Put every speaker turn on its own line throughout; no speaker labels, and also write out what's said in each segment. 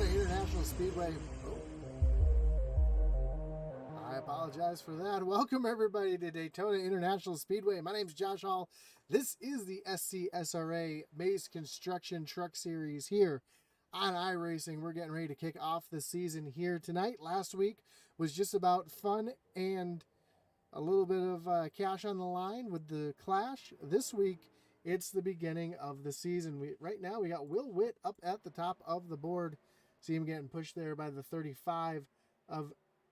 International Speedway. I apologize for that. Welcome everybody to Daytona International Speedway. My name is Josh Hall. This is the SCSRA Maze Construction Truck Series here on iRacing. We're getting ready to kick off the season here tonight. Last week was just about fun and a little bit of cash on the line with the Clash. This week, it's the beginning of the season. Right now, we got Will Witt up at the top of the board. See him getting pushed there by the 35 of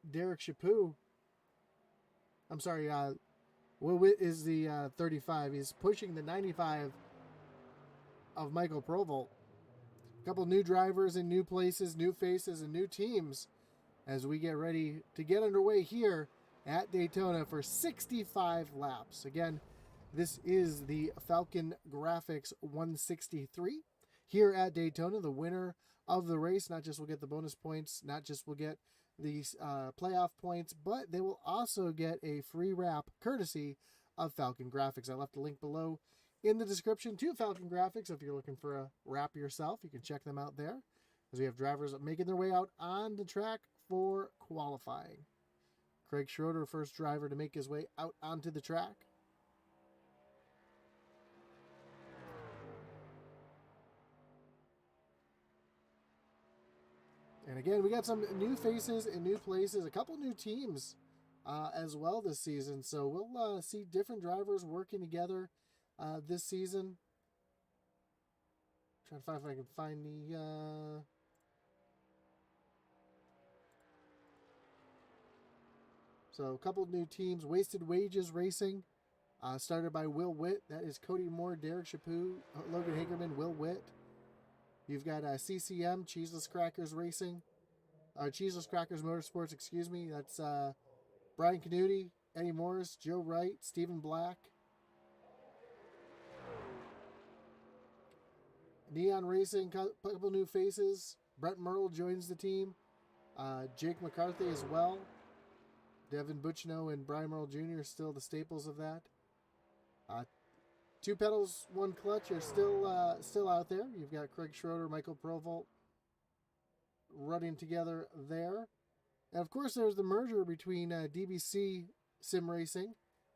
Derek Chaput. I'm sorry, Will Witt is the 35. He's pushing the 95 of Michael Provolt. A couple new drivers in new places, new faces, and new teams as we get ready to get underway here at Daytona for 65 laps. Again, this is the Falcon Grafix 163 here at Daytona. The winner of the race not just will get the bonus points, not just will get the playoff points, but they will also get a free wrap courtesy of Falcon Grafix. I left a link below in the description to Falcon Grafix. If you're looking for a wrap yourself, you can check them out there, as we have drivers making their way out on the track for qualifying. Craig Schroeder, first driver to make his way out onto the track. And again, we got some new faces and new places, a couple new teams as well this season. So we'll see different drivers working together this season. Trying to find if I can find the... So a couple new teams. Wasted Wages Racing, started by Will Witt. That is Cody Moore, Derek Chaput, Logan Hagerman, Will Witt. You've got CCM, Cheeseless Crackers Racing. Cheeseless Crackers Motorsports, excuse me. That's Brian Canuti, Eddie Morris, Joe Wright, Stephen Black. Neon Racing, couple new faces. Brett Merle joins the team. Jake McCarthy as well. Devin Buchno and Brian Merle Jr. are still the staples of that. Two pedals, one clutch are still out there. You've got Craig Schroeder, Michael Provolt running together there. And of course, there's the merger between DBC Sim Racing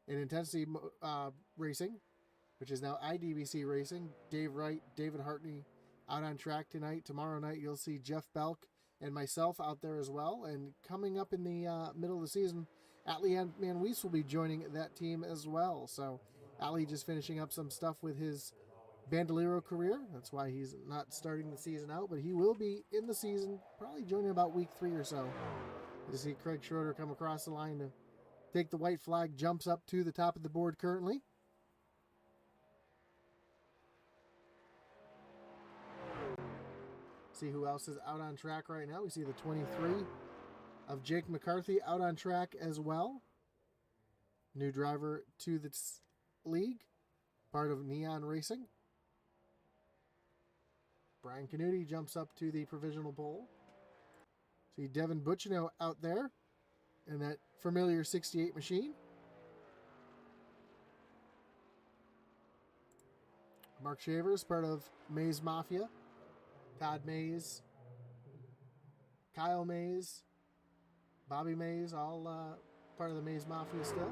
and Intensity Racing, which is now IDBC Racing. Dave Wright, David Hartney out on track tonight. Tomorrow night, you'll see Jeff Belk and myself out there as well. And coming up in the middle of the season, Atlee Manwees will be joining that team as well. So Atlee just finishing up some stuff with his Bandolero career. That's why he's not starting the season out, but he will be in the season, probably joining about week 3 or so. You see Craig Schroeder come across the line to take the white flag, jumps up to the top of the board currently. See who else is out on track right now. We see the 23 of Jake McCarthy out on track as well. New driver to the league, part of Neon Racing. Brian Canuti jumps up to the provisional pole. See Devin Buchno out there in that familiar 68 machine. Mark Shavers, part of Maze Mafia. Todd Mays, Kyle Mays, Bobby Mays, all part of the Maze Mafia still.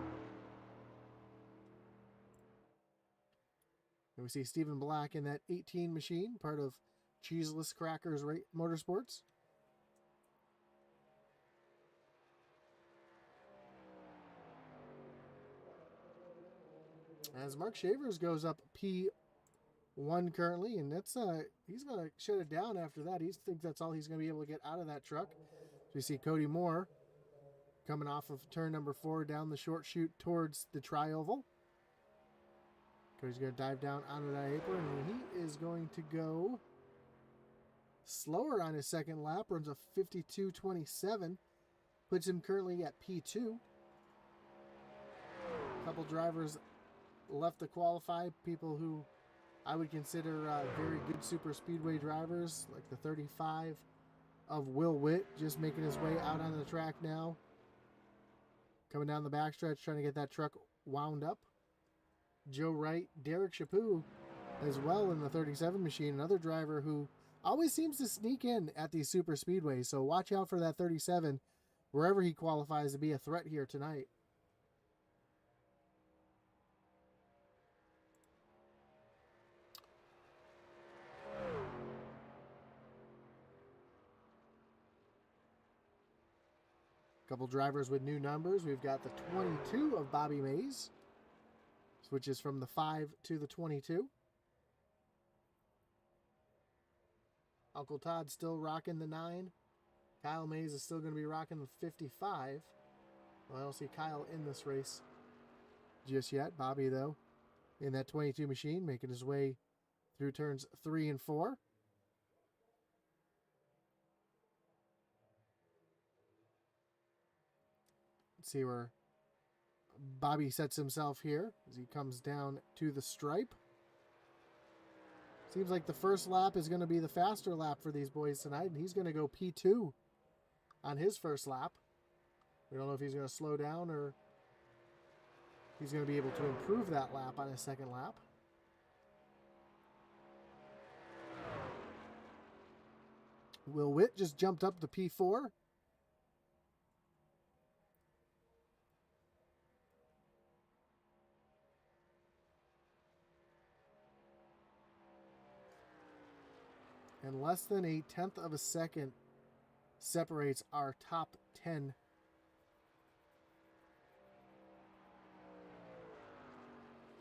And we see Stephen Black in that 18 machine, part of Cheeseless Crackers Motorsports. As Mark Shavers goes up P1 currently, and that's he's going to shut it down after that. He thinks that's all he's going to be able to get out of that truck. So we see Cody Moore coming off of turn number 4 down the short chute towards the tri-oval. Cody's going to dive down onto that apron, and he is going to go slower on his second lap. Runs a 52.27, puts him currently at P2. A couple drivers left to qualify, people who I would consider very good super speedway drivers, like the 35 of Will Witt, just making his way out on the track now. Coming down the backstretch, trying to get that truck wound up. Joe Wright, Derek Chaput as well in the 37 machine, another driver who always seems to sneak in at these super speedways, so watch out for that 37 wherever he qualifies to be a threat here tonight. Couple drivers with new numbers. We've got the 22 of Bobby Mays. Switches from the 5 to the 22. Uncle Todd still rocking the 9. Kyle Mays is still going to be rocking the 55. Well, I don't see Kyle in this race just yet. Bobby, though, in that 22 machine, making his way through turns 3 and 4. Let's see where Bobby sets himself here as he comes down to the stripe. Seems like the first lap is going to be the faster lap for these boys tonight, and he's going to go P2 on his first lap. We don't know if he's going to slow down or he's going to be able to improve that lap on his second lap. Will Witt just jumped up to P4. And less than a tenth of a second separates our top 10.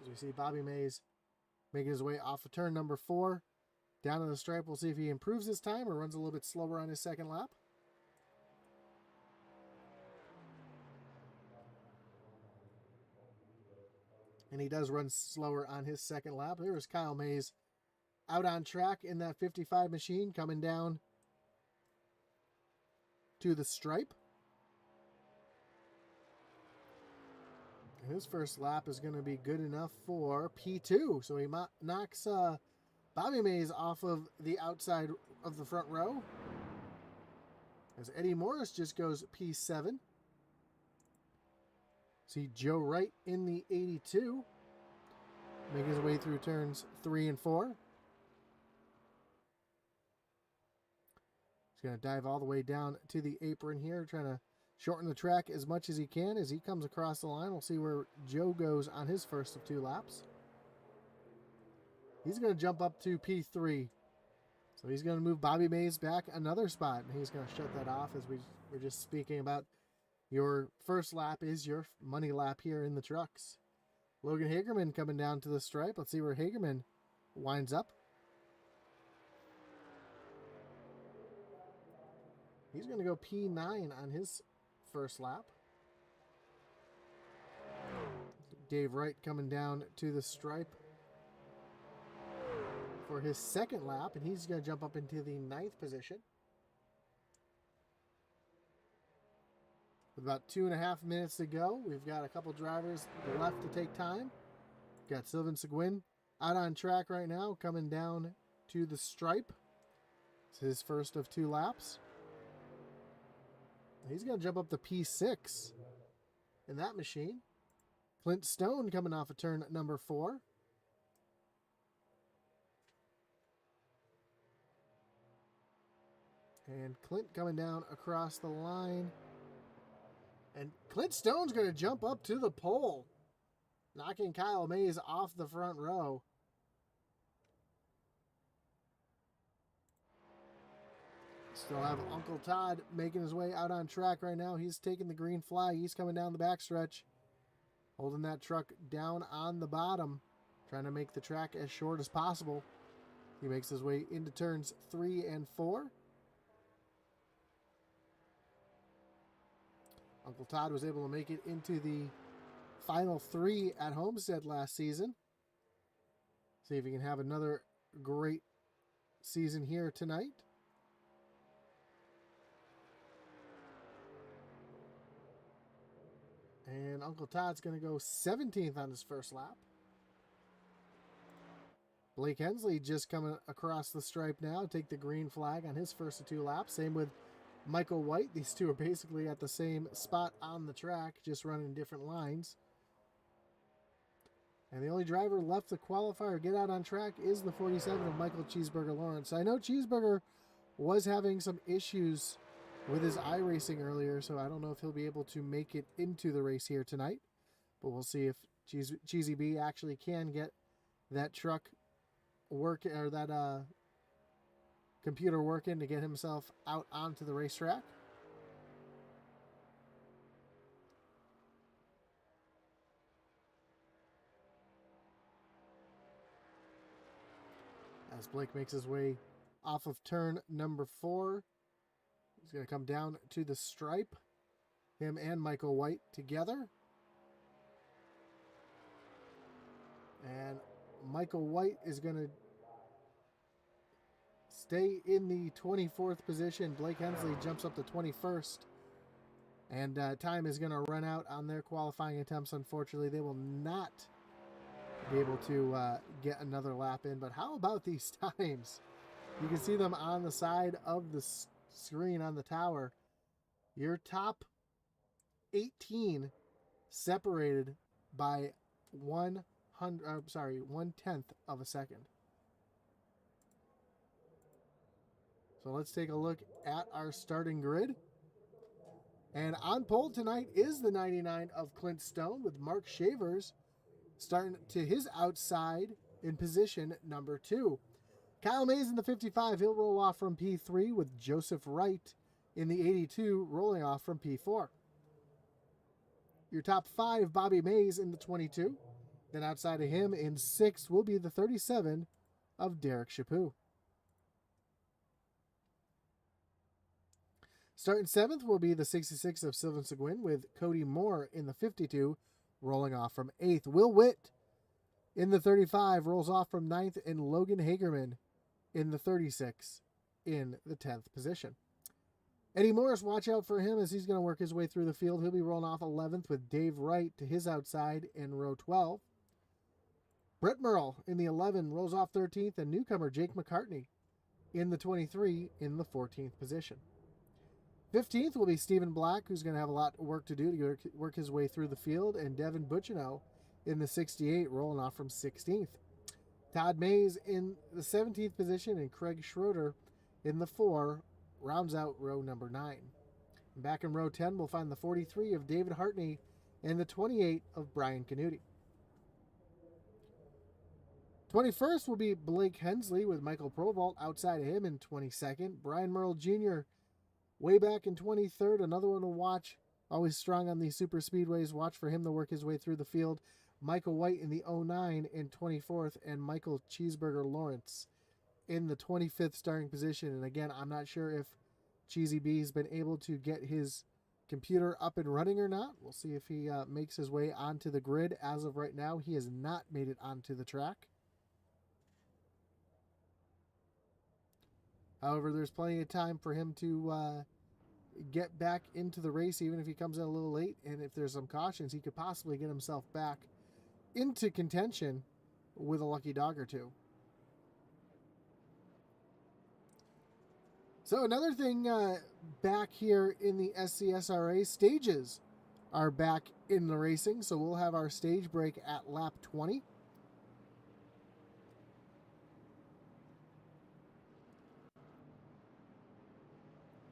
As we see Bobby Mays making his way off of turn number 4. Down to the stripe, we'll see if he improves his time or runs a little bit slower on his second lap. And he does run slower on his second lap. There is Kyle Mays out on track in that 55 machine, coming down to the stripe. And his first lap is going to be good enough for P2. So he knocks Bobby Mays off of the outside of the front row. As Eddie Morris just goes P7. See Joe Wright in the 82. Making his way through turns 3 and 4. He's going to dive all the way down to the apron here, trying to shorten the track as much as he can as he comes across the line. We'll see where Joe goes on his first of 2 laps. He's going to jump up to P3. So he's going to move Bobby Mays back another spot, and he's going to shut that off as we were just speaking about your first lap is your money lap here in the trucks. Logan Hagerman coming down to the stripe. Let's see where Hagerman winds up. He's going to go P9 on his first lap. Dave Wright coming down to the stripe for his second lap, and he's going to jump up into the 9th position. With about 2.5 minutes to go, we've got a couple drivers left to take time. We've got Sylvain Seguin out on track right now, coming down to the stripe. It's his first of 2 laps. He's going to jump up to P6 in that machine. Clint Stone coming off of turn number 4. And Clint coming down across the line. And Clint Stone's going to jump up to the pole, knocking Kyle Mays off the front row. Still have Uncle Todd making his way out on track right now. He's taking the green flag. He's coming down the backstretch, holding that truck down on the bottom, trying to make the track as short as possible. He makes his way into turns 3 and 4. Uncle Todd was able to make it into the final 3 at Homestead last season. See if he can have another great season here tonight. And Uncle Todd's going to go 17th on his first lap. Blake Hensley just coming across the stripe now, take the green flag on his first of 2 laps. Same with Michael White. These two are basically at the same spot on the track, just running different lines. And the only driver left to qualify or get out on track is the 47 of Michael Cheeseburger Lawrence. I know Cheeseburger was having some issues with his iRacing earlier, so I don't know if he'll be able to make it into the race here tonight. But we'll see if Cheesy B actually can get that truck work, or that computer working to get himself out onto the racetrack. As Blake makes his way off of turn number 4. He's going to come down to the stripe. Him and Michael White together. And Michael White is going to stay in the 24th position. Blake Hensley jumps up to 21st. And time is going to run out on their qualifying attempts. Unfortunately, they will not be able to get another lap in. But how about these times? You can see them on the side of the screen on the tower. Your top 18 separated by 1/10 of a second. So let's take a look at our starting grid. And on pole tonight is the 99 of Clint Stone, with Mark Shavers starting to his outside in position number 2. Kyle Mays in the 55, he'll roll off from P3, with Joseph Wright in the 82 rolling off from P4. Your top 5, Bobby Mays in the 22. Then outside of him in 6th will be the 37 of Derek Chaput. Starting 7th will be the 66 of Sylvain Seguin, with Cody Moore in the 52 rolling off from 8th. Will Witt in the 35 rolls off from 9th, and Logan Hagerman in the 36 in the 10th position. Eddie Morris, watch out for him as he's going to work his way through the field. He'll be rolling off 11th, with Dave Wright to his outside in row 12. Brett Merle in the 11 rolls off 13th, and newcomer Jake McCartney in the 23 in the 14th position. 15th will be Stephen Black, who's going to have a lot of work to do to work his way through the field, and Devin Butchino in the 68 rolling off from 16th. Todd Mays in the 17th position, and Craig Schroeder in the 4 rounds out row number 9. And back in row 10, we'll find the 43 of David Hartney and the 28 of Brian Canuti. 21st will be Blake Hensley, with Michael Provault outside of him in 22nd. Brian Merle Jr. way back in 23rd, another one to watch. Always strong on these super speedways. Watch for him to work his way through the field. Michael White in the 09 in 24th, and Michael Cheeseburger Lawrence in the 25th starting position. And again, I'm not sure if Cheesy B has been able to get his computer up and running or not. We'll see if he makes his way onto the grid. As of right now, he has not made it onto the track. However, there's plenty of time for him to get back into the race, even if he comes in a little late. And if there's some cautions, he could possibly get himself back into contention with a lucky dog or two. So another thing back here in the SCSRA, stages are back in the racing. So we'll have our stage break at lap 20.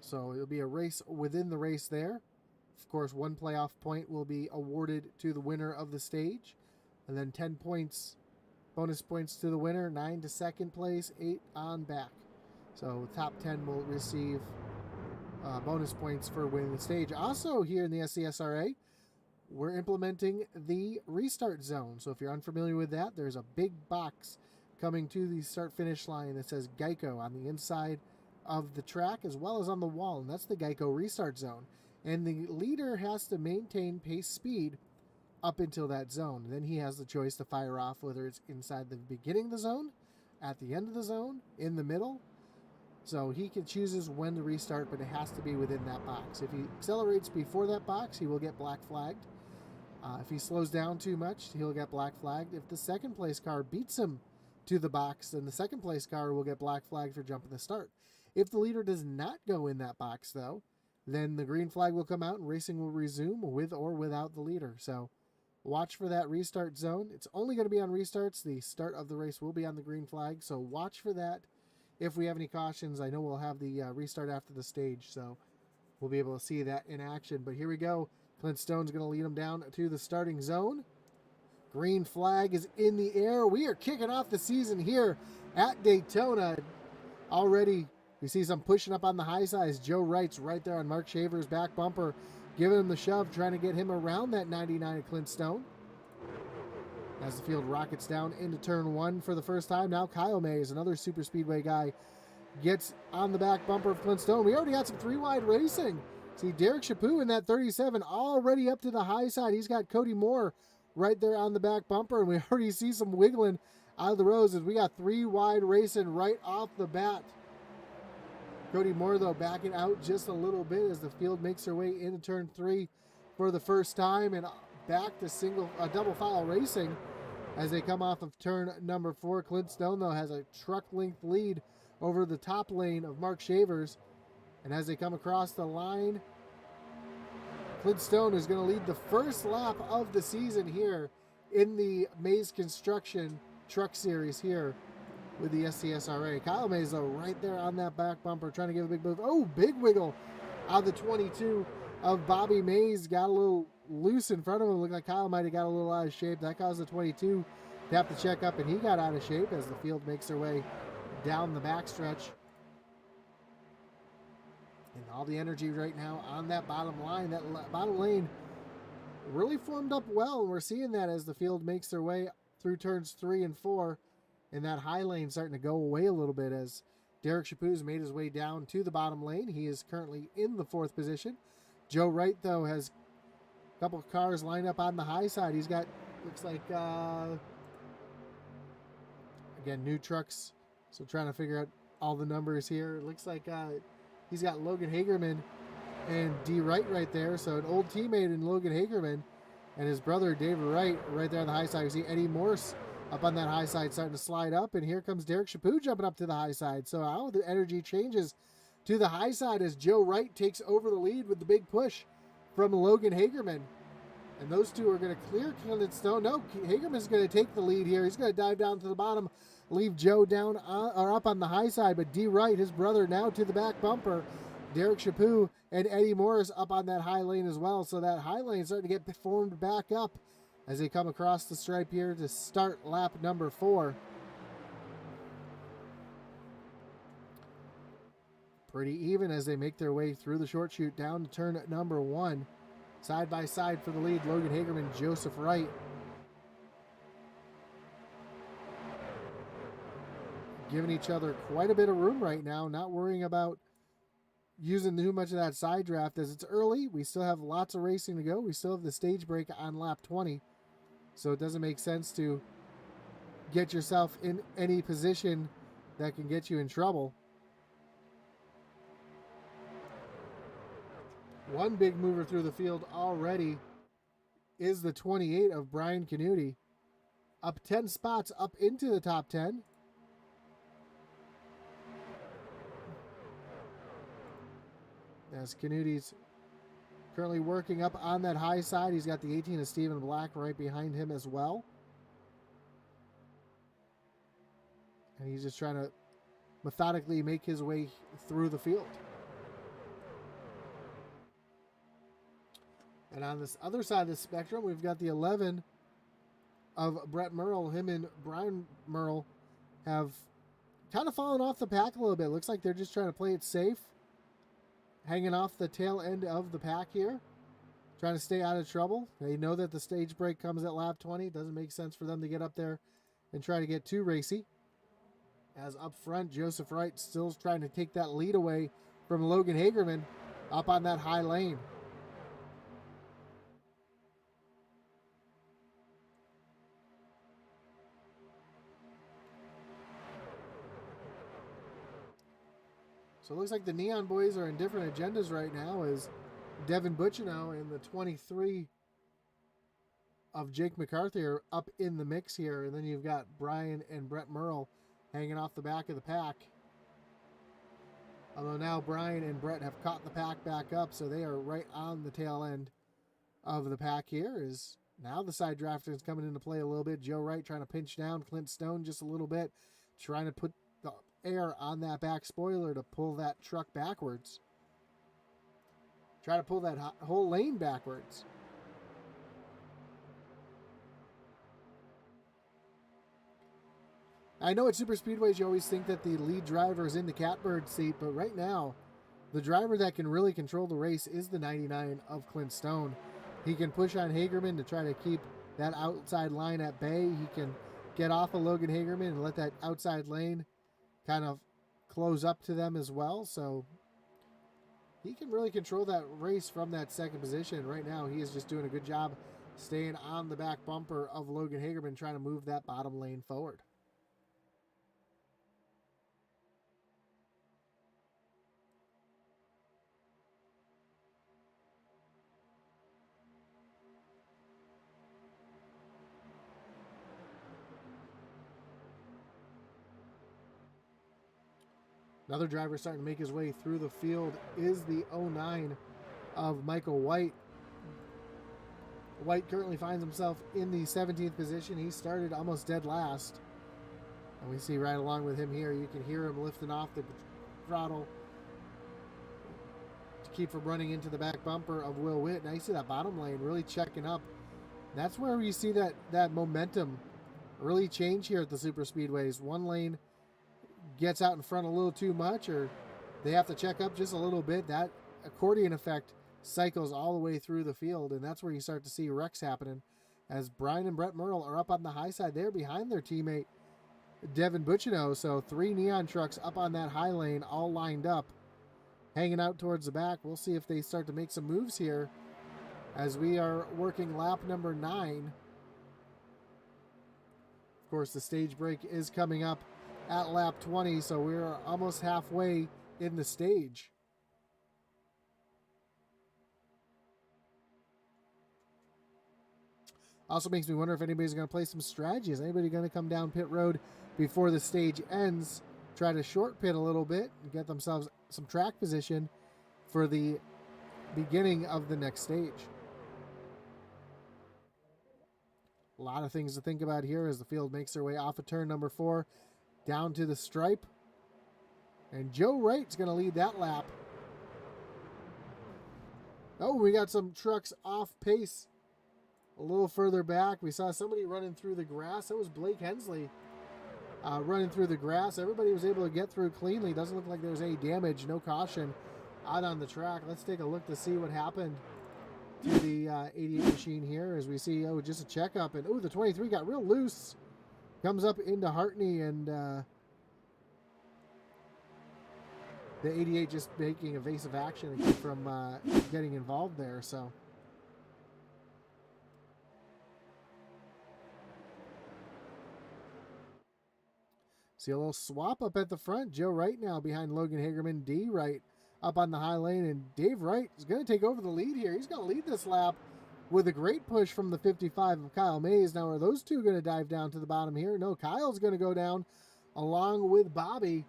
So it'll be a race within the race there. Of course, one playoff point will be awarded to the winner of the stage. And then 10 points, bonus points to the winner, 9 to second place, 8 on back. So top 10 will receive bonus points for winning the stage. Also here in the SCSRA, we're implementing the restart zone. So if you're unfamiliar with that, there's a big box coming to the start-finish line that says Geico on the inside of the track as well as on the wall, and that's the Geico restart zone. And the leader has to maintain pace speed up until that zone. Then he has the choice to fire off, whether it's inside the beginning of the zone, at the end of the zone, in the middle. So he can chooses when to restart, but it has to be within that box. If he accelerates before that box, he will get black flagged. If he slows down too much, he'll get black flagged. If the second place car beats him to the box, then the second place car will get black flagged for jumping the start. If the leader does not go in that box, though, then the green flag will come out and racing will resume with or without the leader. So Watch for that restart zone. It's only going to be on restarts. The start of the race will be on the green flag, so watch for that. If we have any cautions, I know we'll have the restart after the stage, so we'll be able to see that in action. But here we go. Clint Stone's going to lead them down to the starting zone. Green flag is in the air. We are kicking off the season here at Daytona. Already, we see some pushing up on the high sides. Joe Wright's right there on Mark Shaver's back bumper, giving him the shove, trying to get him around that 99 of Clint Stone. As the field rockets down into turn 1 for the first time. Now Kyle Mays, another super speedway guy, gets on the back bumper of Clint Stone. We already got some 3-wide racing. See Derek Chaput in that 37 already up to the high side. He's got Cody Moore right there on the back bumper, and we already see some wiggling out of the rows as we got 3-wide racing right off the bat. Cody Moore, though, backing out just a little bit as the field makes their way into turn 3 for the first time, and back to double file racing as they come off of turn number 4. Clint Stone, though, has a truck length lead over the top lane of Mark Shavers, and as they come across the line, Clint Stone is going to lead the first lap of the season here in the Mays Construction Truck Series here with the SCSRA. Kyle Mays, though, right there on that back bumper, trying to give a big move. Oh, big wiggle out of the 22 of Bobby Mays. Got a little loose in front of him. Looked like Kyle might have got a little out of shape. That caused the 22 to have to check up, and he got out of shape as the field makes their way down the backstretch. And all the energy right now on that bottom line, that bottom lane really formed up well, and we're seeing that as the field makes their way through turns 3 and 4. And that high lane starting to go away a little bit as Derek Chaput's made his way down to the bottom lane. He is currently in the 4th position. Joe Wright, though, has a couple of cars lined up on the high side. He's got, looks like, again, new trucks. So trying to figure out all the numbers here. It looks like he's got Logan Hagerman and D. Wright right there. So an old teammate in Logan Hagerman and his brother David Wright right there on the high side. You see Eddie Morse up on that high side starting to slide up, and here comes Derek Chaput jumping up to the high side. So how the energy changes to the high side as Joe Wright takes over the lead with the big push from Logan Hagerman. And those two are going to clear Clint Stone. No, Hagerman's going to take the lead here. He's going to dive down to the bottom, leave Joe down or up on the high side, but D. Wright, his brother, now to the back bumper. Derek Chaput and Eddie Morris up on that high lane as well. So that high lane is starting to get formed back up as they come across the stripe here to start lap number 4. Pretty even as they make their way through the short chute down to turn number 1. Side by side for the lead, Logan Hagerman, Joseph Wright. Giving each other quite a bit of room right now, not worrying about using too much of that side draft as it's early. We still have lots of racing to go. We still have the stage break on lap 20. So it doesn't make sense to get yourself in any position that can get you in trouble. One big mover through the field already is the 28 of Brian Canuti. Up 10 spots up into the top 10. As Canuti's currently working up on that high side. He's got the 18 of Stephen Black right behind him as well. And he's just trying to methodically make his way through the field. And on this other side of the spectrum, we've got the 11 of Brett Merle. Him and Brian Merle have kind of fallen off the pack a little bit. Looks like they're just trying to play it safe. Hanging off the tail end of the pack here. Trying to stay out of trouble. They know that the stage break comes at lap 20. It doesn't make sense for them to get up there and try to get too racy. As up front, Joseph Wright still trying to take that lead away from Logan Hagerman up on that high lane. So it looks like the Neon Boys are in different agendas right now as Devin Butchino and the 23 of Jake McCarthy are up in the mix here. And then you've got Brian and Brett Merle hanging off the back of the pack. Although now Brian and Brett have caught the pack back up, so they are right on the tail end of the pack here as Now the side drafter is coming into play a little bit. Joe Wright trying to pinch down Clint Stone just a little bit, trying to put the air on that back spoiler to pull that truck backwards. Try to pull that whole lane backwards. I know at super speedways you always think that the lead driver is in the catbird seat, but right now, the driver that can really control the race is the 99 of Clint Stone. He can push on Hagerman to try to keep that outside line at bay. He can get off of Logan Hagerman and let that outside lane kind of close up to them as well. So he can really control that race from that second position. Right now, he is just doing a good job staying on the back bumper of Logan Hagerman, trying to move that bottom lane forward. Another driver starting to make his way through the field is the 09 of Michael White. White currently finds himself in the 17th position. He started almost dead last. And we see right along with him here, you can hear him lifting off the throttle to keep from running into the back bumper of Will Witt. Now you see that bottom lane really checking up. That's where you see that momentum really change here at the super speedways. One lane gets out in front a little too much, or they have to check up just a little bit. That accordion effect cycles all the way through the field, and that's where you start to see wrecks happening as Brian and Brett Merle are up on the high side there behind their teammate Devin Bucciano. So 3 neon trucks up on that high lane, all lined up, hanging out towards the back. We'll see if they start to make some moves here as we are working lap number 9. Of course, the stage break is coming up at lap 20, so we're almost halfway in the stage. Also makes me wonder if anybody's going to play some strategy. Is anybody going to come down pit road before the stage ends, try to short pit a little bit, and get themselves some track position for the beginning of the next stage? A lot of things to think about here as the field makes their way off of turn number 4 down to the stripe. And Joe Wright's going to lead that lap. Oh, we got some trucks off pace a little further back. We saw somebody running through the grass. That was Blake Hensley running through the grass. Everybody was able to get through cleanly. Doesn't look like there was any damage, no caution out on the track. Let's take a look to see what happened to the 88 machine here as we see, just a checkup. And, the 23 got real loose. Comes up into Hartney, and the 88 just making evasive action from getting involved there. So see a little swap up at the front. Joe Wright now behind Logan Hagerman. D Wright up on the high lane, and Dave Wright is going to take over the lead here. He's going to lead this lap with a great push from the 55 of Kyle Mays. Now, are those two going to dive down to the bottom here? No, Kyle's going to go down along with Bobby.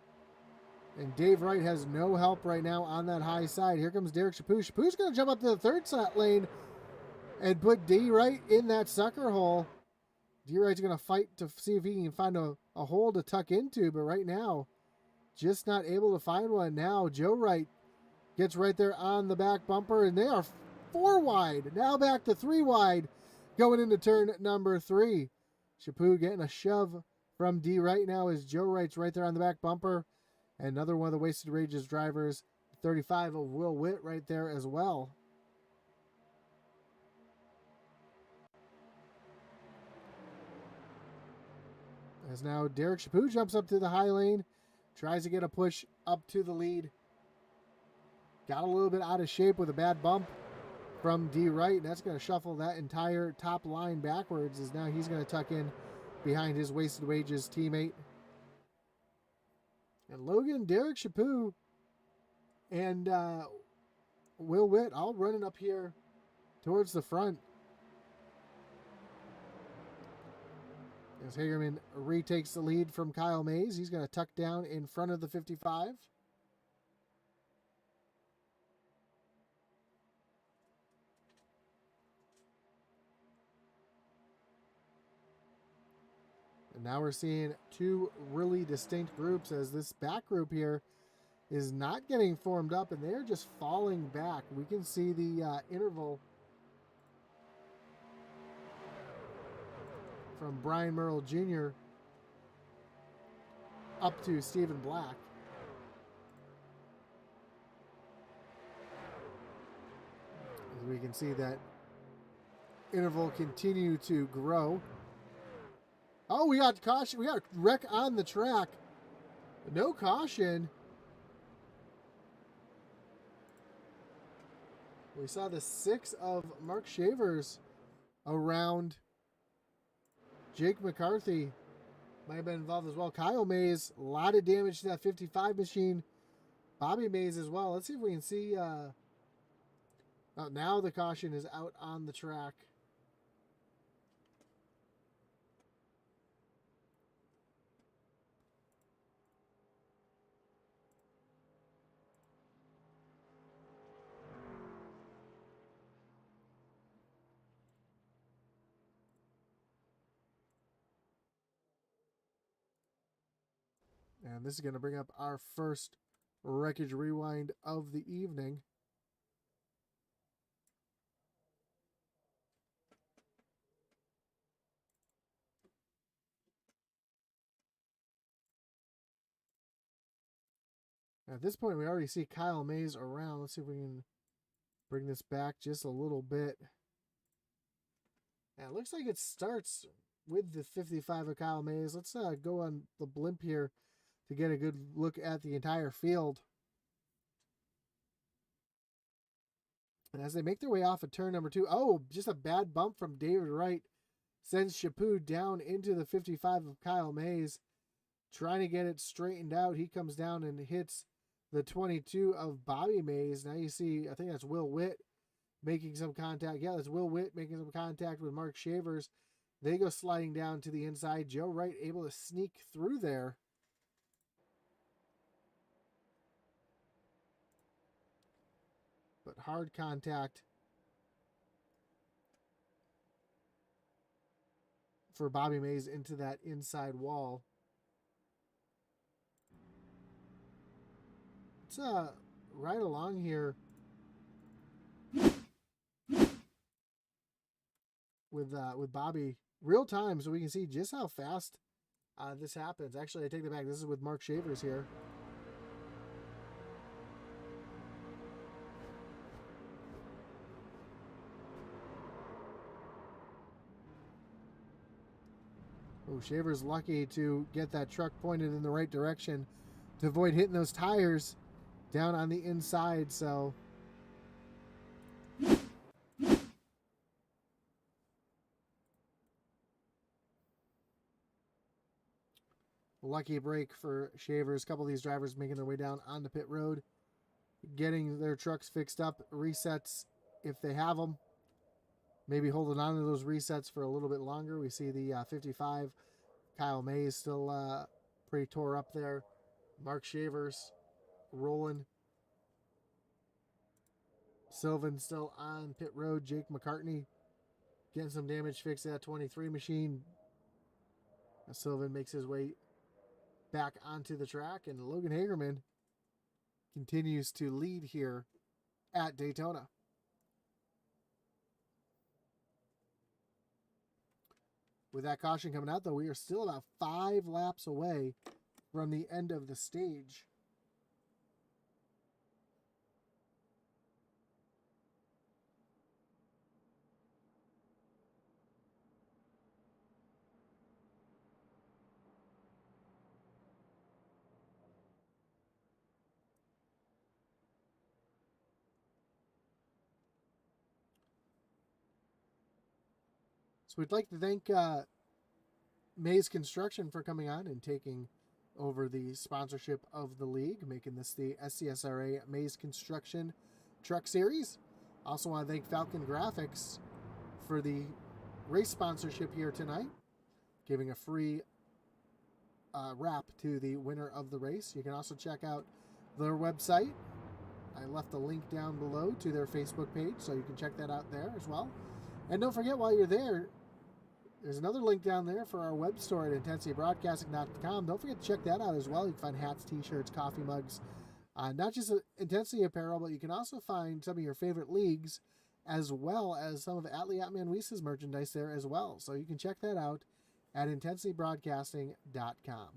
And Dave Wright has no help right now on that high side. Here comes Derek Chaput. Chaput's going to jump up to the third lane and put D Wright in that sucker hole. D Wright's going to fight to see if he can find a hole to tuck into, but right now, just not able to find one. Now, Joe Wright gets right there on the back bumper, and they are 4 wide. Now back to 3 wide going into turn number 3. Chaput getting a shove from D Wright now as Joe Wright's right there on the back bumper. And another one of the Wasted Rages drivers, 35 of Will Witt right there as well. As now Derek Chaput jumps up to the high lane, tries to get a push up to the lead. Got a little bit out of shape with a bad bump from D Wright, and that's going to shuffle that entire top line backwards as now he's going to tuck in behind his Wasted Wages teammate. And Logan, Derek Chaput, and Will Witt all running up here towards the front. As Hagerman retakes the lead from Kyle Mays, he's going to tuck down in front of the 55. now we're seeing two really distinct groups, as this back group here is not getting formed up and they're just falling back. We can see the interval from Brian Merle Jr. up to Stephen Black. As we can see that interval continue to grow. Oh, we got caution. We got a wreck on the track. No caution. We saw the 6 of Mark Shavers around Jake McCarthy. Might have been involved as well. Kyle Mays, a lot of damage to that 55 machine. Bobby Mays as well. Let's see if we can see. Oh, now the caution is out on the track. And this is going to bring up our first wreckage rewind of the evening. At this point, we already see Kyle Mays around. Let's see if we can bring this back just a little bit. And it looks like it starts with the 55 of Kyle Mays. Let's go on the blimp here to get a good look at the entire field. And as they make their way off of turn number 2, oh, just a bad bump from David Wright sends Chaput down into the 55 of Kyle Mays. Trying to get it straightened out. He comes down and hits the 22 of Bobby Mays. Now you see, I think that's Will Witt making some contact. Yeah, that's Will Witt making some contact with Mark Shavers. They go sliding down to the inside. Joe Wright able to sneak through there. But hard contact for Bobby Mays into that inside wall. It's right along here with Bobby real time, so we can see just how fast this happens. Actually, I take it back. This is with Mark Shavers here. Oh, Shavers lucky to get that truck pointed in the right direction to avoid hitting those tires down on the inside. So lucky break for Shavers. A couple of these drivers making their way down on the pit road, getting their trucks fixed up, resets if they have them. Maybe holding on to those resets for a little bit longer. We see the 55, Kyle Mays still pretty tore up there. Mark Shavers rolling. Sylvan still on pit road. Jake McCartney getting some damage fixed to that 23 machine. Sylvan makes his way back onto the track, and Logan Hagerman continues to lead here at Daytona. With that caution coming out, though, we are still about 5 laps away from the end of the stage. So we'd like to thank Mays Construction for coming on and taking over the sponsorship of the league, making this the SCSRA Mays Construction Truck Series. Also want to thank Falcon Grafix for the race sponsorship here tonight, giving a free wrap to the winner of the race. You can also check out their website. I left a link down below to their Facebook page, so you can check that out there as well. And don't forget, while you're there, There's another link down there for our web store at intensitybroadcasting.com. Don't forget to check that out as well. You can find hats, t-shirts, coffee mugs, not just Intensity apparel, but you can also find some of your favorite leagues as well as some of Atlee Atman-Weiss's merchandise there as well. So you can check that out at intensitybroadcasting.com.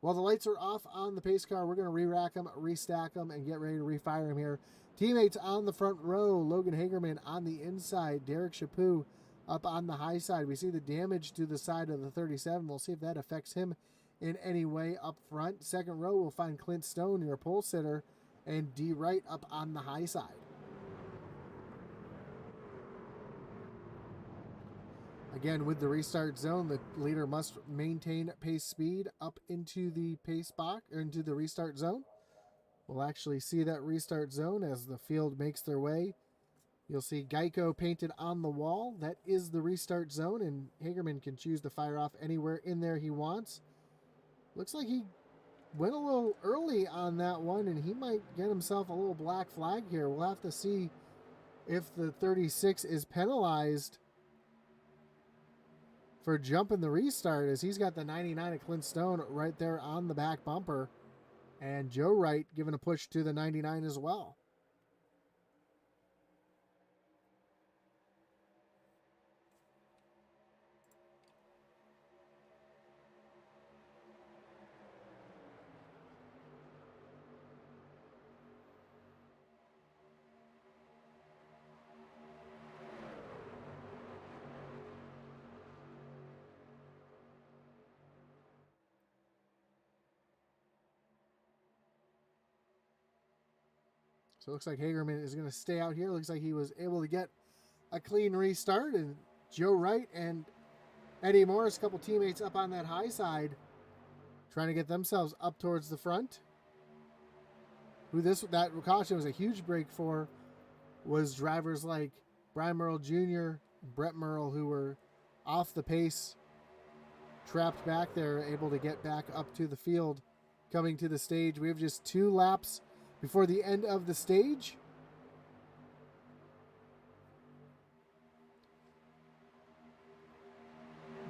While the lights are off on the pace car, we're going to re-rack them, restack them, and get ready to refire them here. Teammates on the front row, Logan Hagerman on the inside, Derek Chaput up on the high side. We see the damage to the side of the 37. We'll see if that affects him in any way up front. Second row, we'll find Clint Stone, your pole sitter, and D. Wright up on the high side. Again, with the restart zone, the leader must maintain pace speed up into the pace box, or into the restart zone. We'll actually see that restart zone as the field makes their way. You'll see Geico painted on the wall. That is the restart zone, and Hagerman can choose to fire off anywhere in there he wants. Looks like he went a little early on that one, and he might get himself a little black flag here. We'll have to see if the 36 is penalized for jumping the restart, as he's got the 99 of Clint Stone right there on the back bumper, and Joe Wright giving a push to the 99 as well. So it looks like Hagerman is going to stay out here. Looks like he was able to get a clean restart. And Joe Wright and Eddie Morris, a couple teammates up on that high side, trying to get themselves up towards the front. That caution was a huge break for was drivers like Brian Merle Jr., Brett Merle, who were off the pace, trapped back there, able to get back up to the field, coming to the stage. We have just 2 laps before the end of the stage.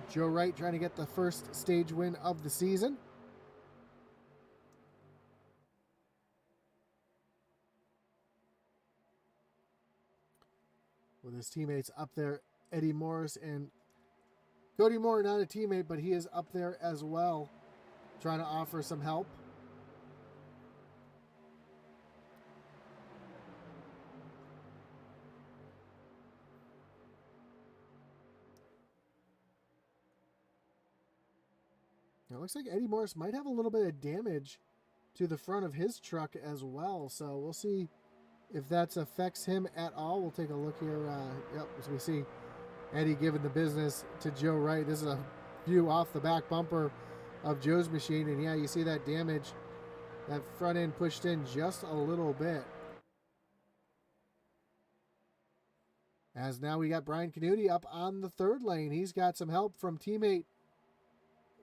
Joe Wright trying to get the first stage win of the season. With his teammates up there, Eddie Morris and Cody Moore, not a teammate, but he is up there as well, trying to offer some help. It looks like Eddie Morris might have a little bit of damage to the front of his truck as well. So we'll see if that affects him at all. We'll take a look here. Yep, as we see Eddie giving the business to Joe Wright. This is a view off the back bumper of Joe's machine. And yeah, you see that damage. That front end pushed in just a little bit. As now we got Brian Canuti up on the third lane. He's got some help from teammate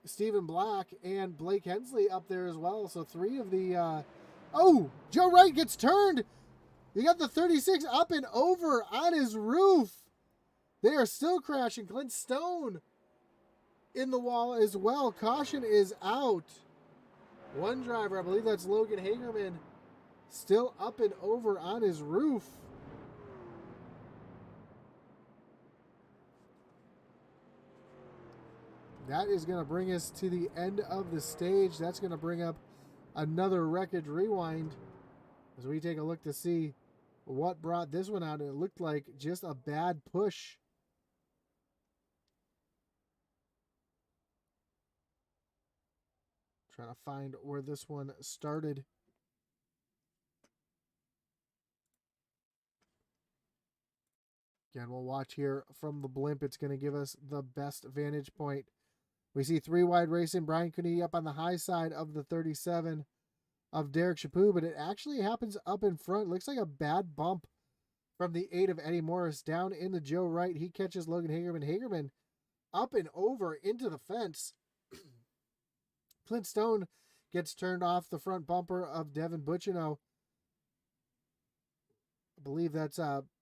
Stephen Black and Blake Hensley up there as well. So 3 of the... Oh! Joe Wright gets turned! You got the 36 up and over on his roof. They are still crashing. Clint Stone in the wall as well. Caution is out. One driver, I believe that's Logan Hagerman, still up and over on his roof. That is going to bring us to the end of the stage. That's going to bring up another wreckage rewind as we take a look to see what brought this one out. It looked like just a bad push. Trying to find where this one started. Again, we'll watch here from the blimp. It's going to give us the best vantage point. We see 3 wide racing. Brian Cooney up on the high side of the 37 of Derek Chaput, but it actually happens up in front. Looks like a bad bump from the 8 of Eddie Morris down into Joe Wright. He catches Logan Hagerman. Hagerman up and over into the fence. Clint Stone gets turned off the front bumper of Devin Butchino. I believe that's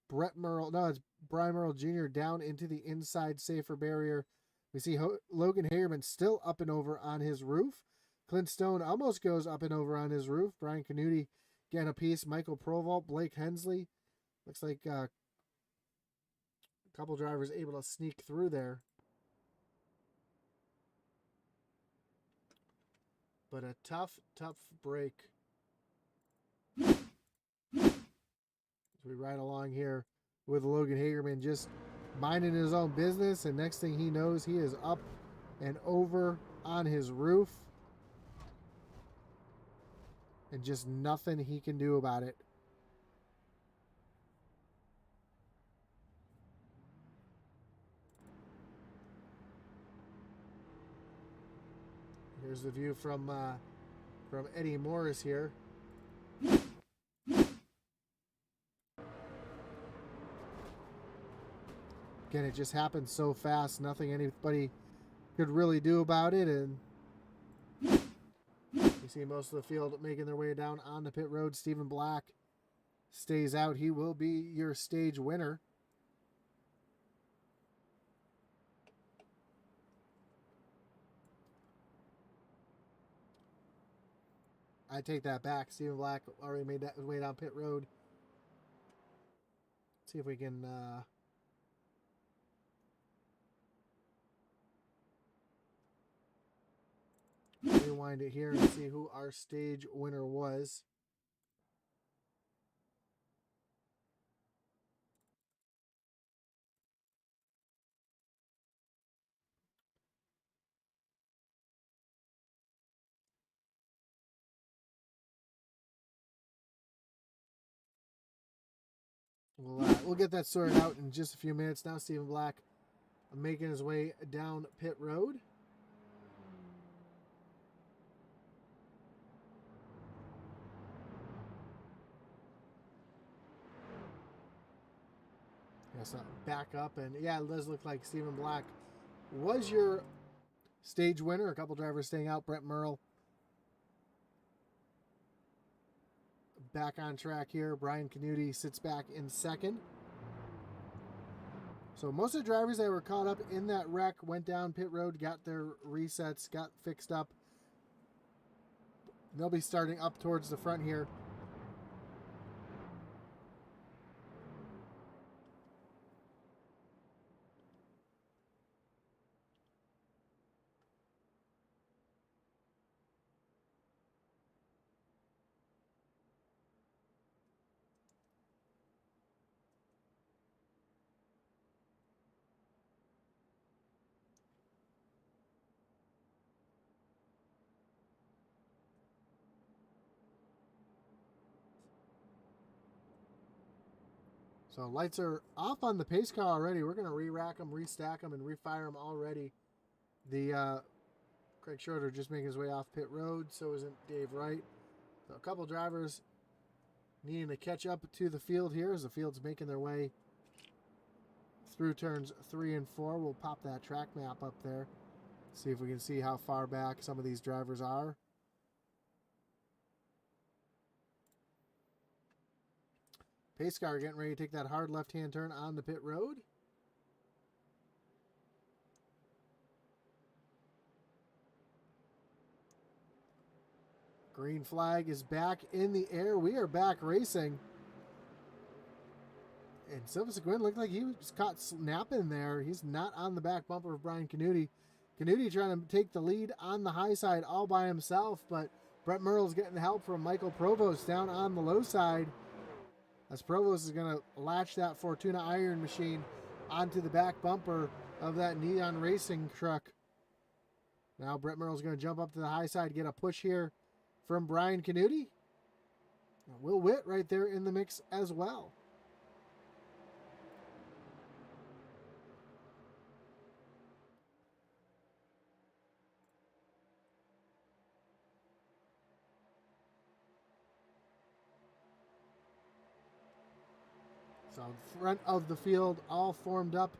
Brett Merle. No, it's Brian Merle Jr. down into the inside safer barrier. We see Logan Hayerman still up and over on his roof. Clint Stone almost goes up and over on his roof. Brian Canuti getting a piece. Michael Provolt, Blake Hensley. Looks like a couple drivers able to sneak through there. But a tough break. As we ride along here with Logan Hagerman just minding his own business, and next thing he knows, he is up and over on his roof. And just nothing he can do about it. Here's the view from Eddie Morris here. Again, it just happened so fast, nothing anybody could really do about it, and you see most of the field making their way down on the pit road. Stephen Black stays out. He will be your stage winner. I take that back. Stephen Black already made that way down pit road. Let's see if we can rewind it here and see who our stage winner was. We'll get that sorted out in just a few minutes. Now Stephen Black making his way down pit road. Yes, back up, and yeah, it does look like Stephen Black was your stage winner. A couple drivers staying out. Brett Merle back on track here. Brian Canuti sits back in second. So most of the drivers that were caught up in that wreck went down pit road, got their resets, got fixed up. They'll be starting up towards the front here. So lights are off on the pace car already. We're going to re-rack them, restack them, and refire them already. The Craig Schroeder just making his way off pit road. So isn't Dave Wright. So a couple drivers needing to catch up to the field here as the field's making their way through turns 3 and 4. We'll pop that track map up there. See if we can see how far back some of these drivers are. Pace car getting ready to take that hard left-hand turn on the pit road. Green flag is back in the air. We are back racing. And Silva Seguin looked like he was caught snapping there. He's not on the back bumper of Brian Canuti. Canuti trying to take the lead on the high side all by himself, but Brett Merle's getting help from Michael Provost down on the low side. As Provost is going to latch that Fortuna iron machine onto the back bumper of that Neon Racing truck. Now Brett Merle's going to jump up to the high side, get a push here from Brian Canuti. Will Witt right there in the mix as well. So front of the field all formed up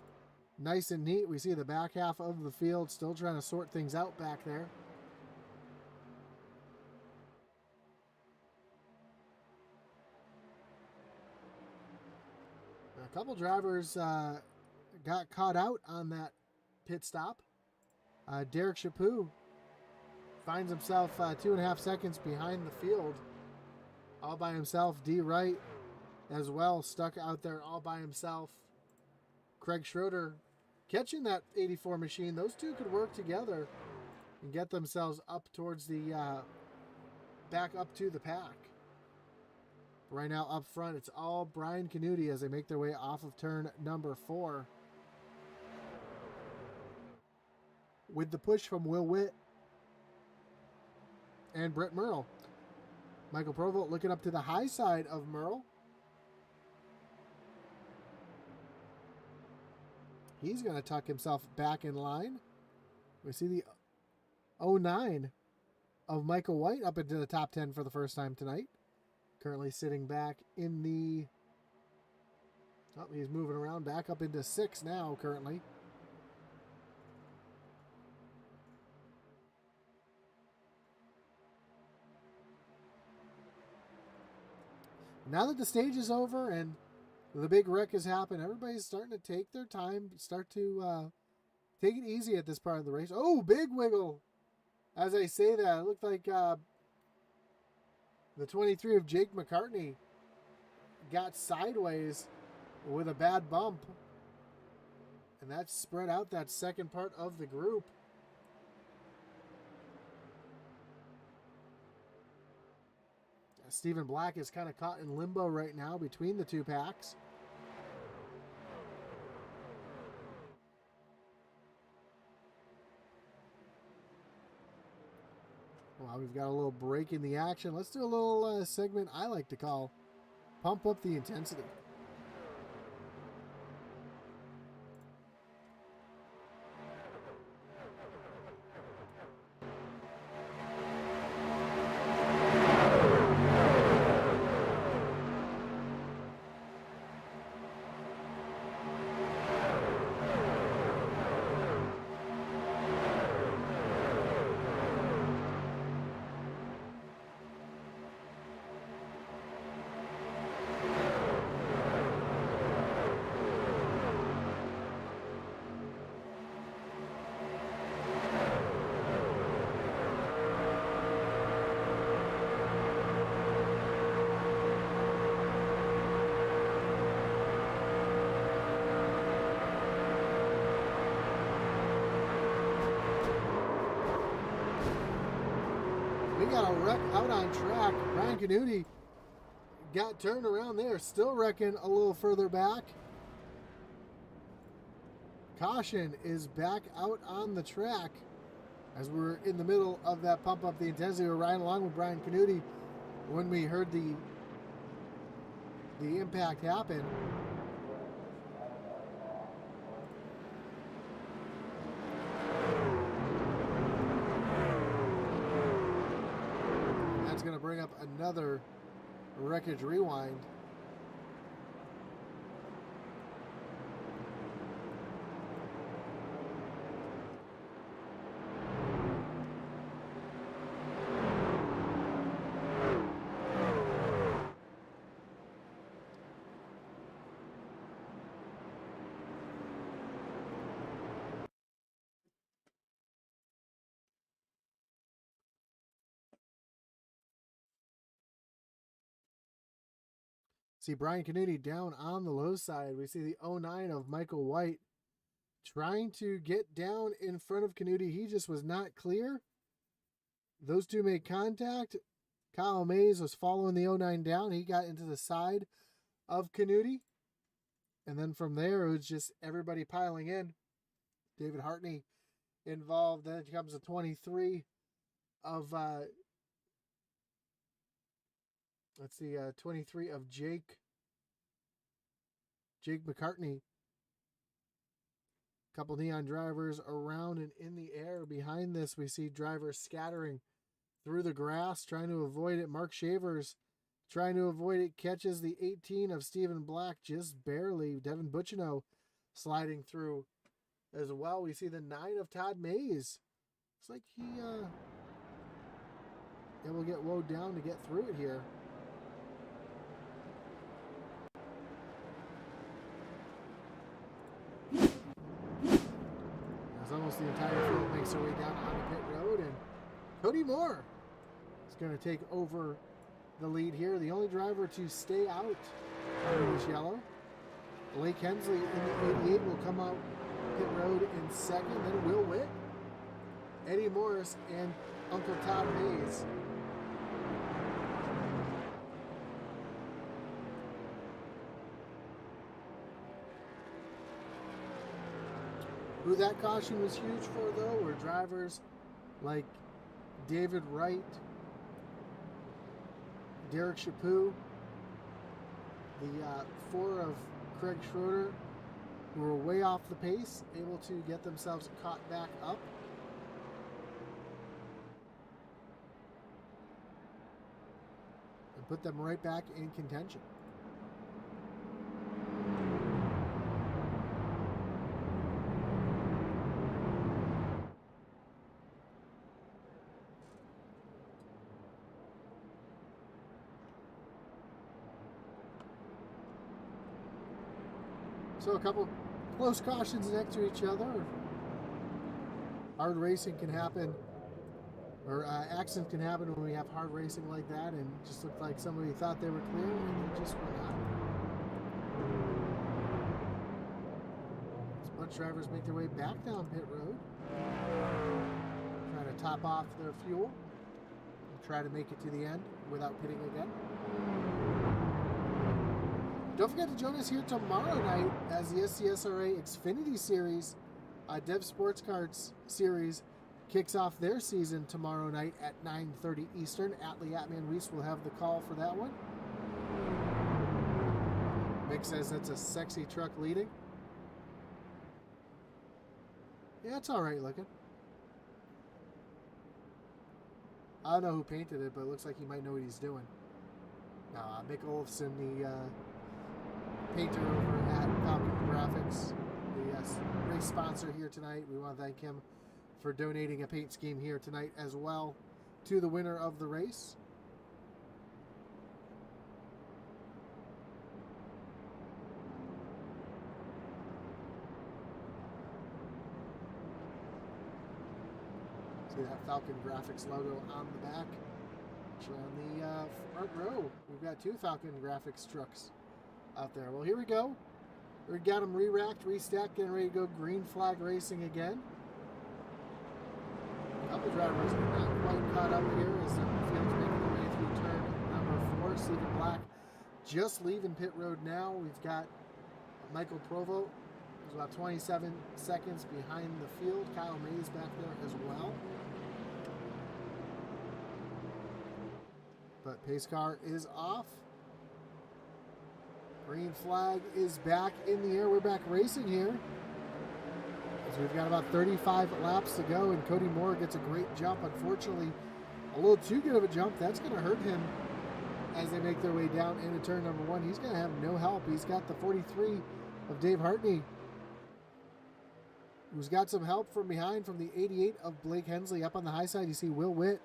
nice and neat. We see the back half of the field still trying to sort things out back there. A couple drivers got caught out on that pit stop. Derek Chaput finds himself 2.5 seconds behind the field, all by himself. D. Wright as well, stuck out there all by himself. Craig Schroeder catching that 84 machine. Those two could work together and get themselves up towards the back up to the pack. Right now up front, it's all Brian Canuti as they make their way off of turn number 4. With the push from Will Witt and Brett Merle. Michael Provolt looking up to the high side of Merle. He's going to tuck himself back in line. We see the 09 of Michael White up into the top 10 for the first time tonight. Currently sitting back in the... Oh, he's moving around back up into 6 now currently. Now that the stage is over and the big wreck has happened, everybody's starting to take their time, start to take it easy at this part of the race. Oh, big wiggle. As I say that, it looked like the 23 of Jake McCartney got sideways with a bad bump. And that spread out that second part of the group. Stephen Black is kind of caught in limbo right now between the two packs. Well, we've got a little break in the action. Let's do a little segment I like to call Pump Up the Intensity. We got a wreck out on track. Brian Canuti got turned around there, still wrecking a little further back. Caution is back out on the track as we're in the middle of that pump up the intensity. We're riding along with Brian Canuti when we heard the impact happen. Going to bring up another wreckage rewind. See Brian Canuti down on the low side. We see the 09 of Michael White trying to get down in front of Canuti. He just was not clear. Those two made contact. Kyle Mays was following the 09 down. He got into the side of Canuti. And then from there, it was just everybody piling in. David Hartney involved. Then it comes the 23 of... let's see, 23 of Jake McCartney. Couple neon drivers around and in the air. Behind this, we see drivers scattering through the grass, trying to avoid it. Mark Shavers trying to avoid it. Catches the 18 of Stephen Black just barely. Devin Buccino sliding through as well. We see the 9 of Todd Mays. Looks like he will get woed down to get through it here. almost the entire field makes their way down on the pit road, and Cody Moore is going to take over the lead here. The only driver to stay out under this yellow. Blake Hensley in the 88 will come out pit road in second. Then Will Witt, Eddie Morris, and Uncle Todd Mays. Who that caution was huge for, though, were drivers like David Wright, Derek Chaput, the 4 of Craig Schroeder, who were way off the pace, able to get themselves caught back up. And put them right back in contention. So a couple close cautions next to each other. Hard racing can happen, or accidents can happen when we have hard racing like that, and it just looked like somebody thought they were clear and they just were not. As bunch drivers make their way back down pit road, trying to top off their fuel and try to make it to the end without pitting again. Don't forget to join us here tomorrow night as the SCSRA Xfinity Series, Dev Sports Cards Series, kicks off their season tomorrow night at 9:30 Eastern. Atlee Atman Weiss will have the call for that one. Mick says that's a sexy truck leading. Yeah, it's all right looking. I don't know who painted it, but it looks like he might know what he's doing. Mick Olofsson, the painter over at Falcon Grafix, the race sponsor here tonight. We want to thank him for donating a paint scheme here tonight as well to the winner of the race. See that Falcon Grafix logo on the back. Actually on the front row, we've got 2 Falcon Grafix trucks out there. Well, here we go. We got them re-racked, restacked, getting ready to go green flag racing again. A couple drivers are not quite caught up here as the field's making their way through turn number 4. Stephen Black just leaving pit road now. We've got Michael Provo, who's about 27 seconds behind the field. Kyle Mays back there as well. But pace car is off. Green flag is back in the air. We're back racing here. So we've got about 35 laps to go, and Cody Moore gets a great jump. Unfortunately, a little too good of a jump. That's going to hurt him as they make their way down into turn number 1. He's going to have no help. He's got the 43 of Dave Hartney, who's got some help from behind from the 88 of Blake Hensley. Up on the high side, you see Will Witt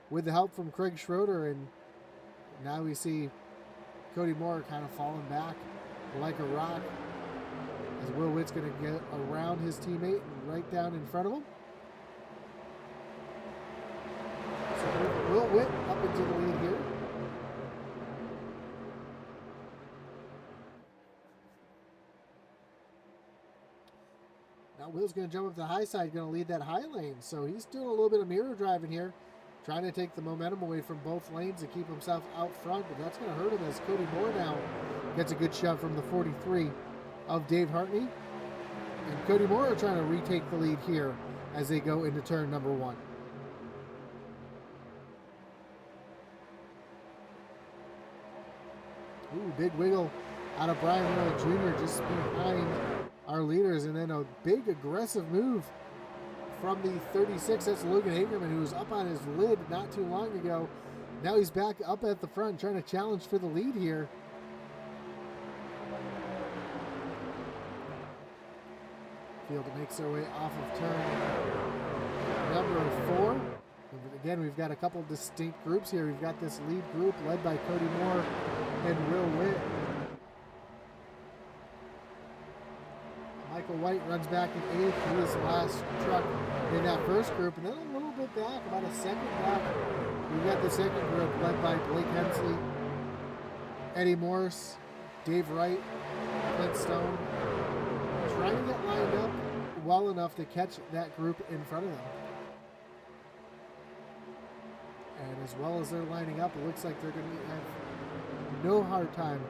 with the help from Craig Schroeder, and now we see Cody Moore kind of falling back like a rock as Will Witt's going to get around his teammate and right down in front of him. So Will Witt up into the lead here. Now Will's going to jump up the high side, going to lead that high lane. So he's doing a little bit of mirror driving here, trying to take the momentum away from both lanes and keep himself out front, but that's going to hurt him as Cody Moore now gets a good shove from the 43 of Dave Hartney. And Cody Moore are trying to retake the lead here as they go into turn number 1. Ooh, big wiggle out of Brian Miller Jr. just behind our leaders, and then a big aggressive move from the 36, that's Logan Hagerman, who was up on his lid not too long ago. Now he's back up at the front trying to challenge for the lead here. Field makes their way off of turn number 4. Again, we've got a couple distinct groups here. We've got this lead group led by Cody Moore and Will Witt. Michael White runs back in 8th. He was the last truck in that first group, and then a little bit back, about a second back. We got the second group led by Blake Hensley, Eddie Morse, Dave Wright, Clint Stone, trying to get lined up well enough to catch that group in front of them. And as well as they're lining up, it looks like they're going to have no hard time,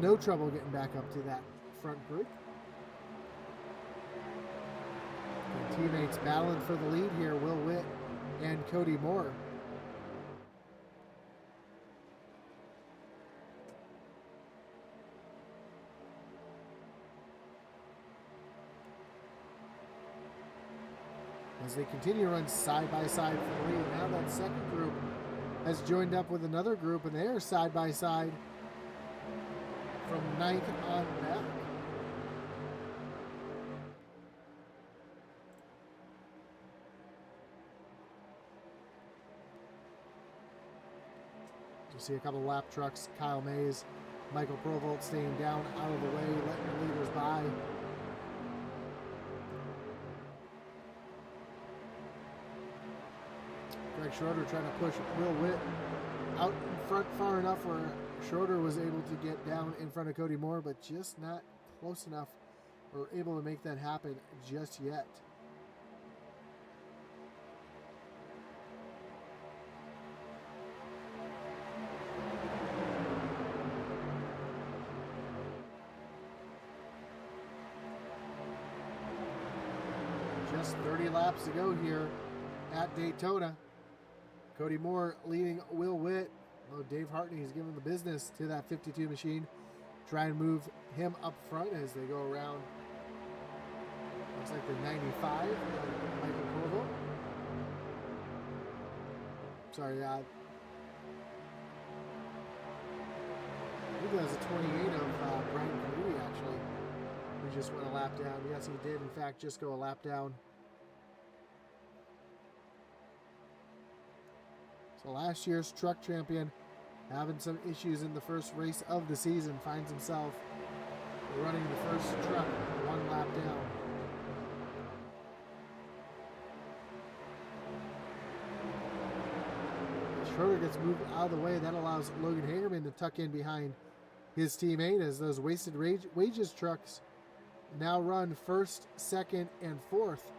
no trouble getting back up to that front group. And teammates battling for the lead here, Will Witt and Cody Moore. As they continue to run side by side for the lead. Now that second group has joined up with another group, and they are side by side from 9th on back. You see a couple lap trucks, Kyle Mays, Michael Provolt staying down out of the way, letting the leaders by. Greg Schroeder trying to push Will Witt out in front far enough where Schroeder was able to get down in front of Cody Moore, but just not close enough or able to make that happen just yet. Just 30 laps to go here at Daytona. Cody Moore leading Will Witt. Oh, Dave Hartney is giving the business to that 52 machine. Try and move him up front as they go around. Looks like the 95 of Michael Provo. Sorry, I think that was a 28 of Brian Caruti, actually. He just went a lap down. Yes, he did, in fact, just go a lap down. So last year's truck champion having some issues in the first race of the season, finds himself running the first truck one lap down. Schroeder gets moved out of the way. That allows Logan Hagerman to tuck in behind his teammate as those wasted wages trucks now run first, second, and fourth.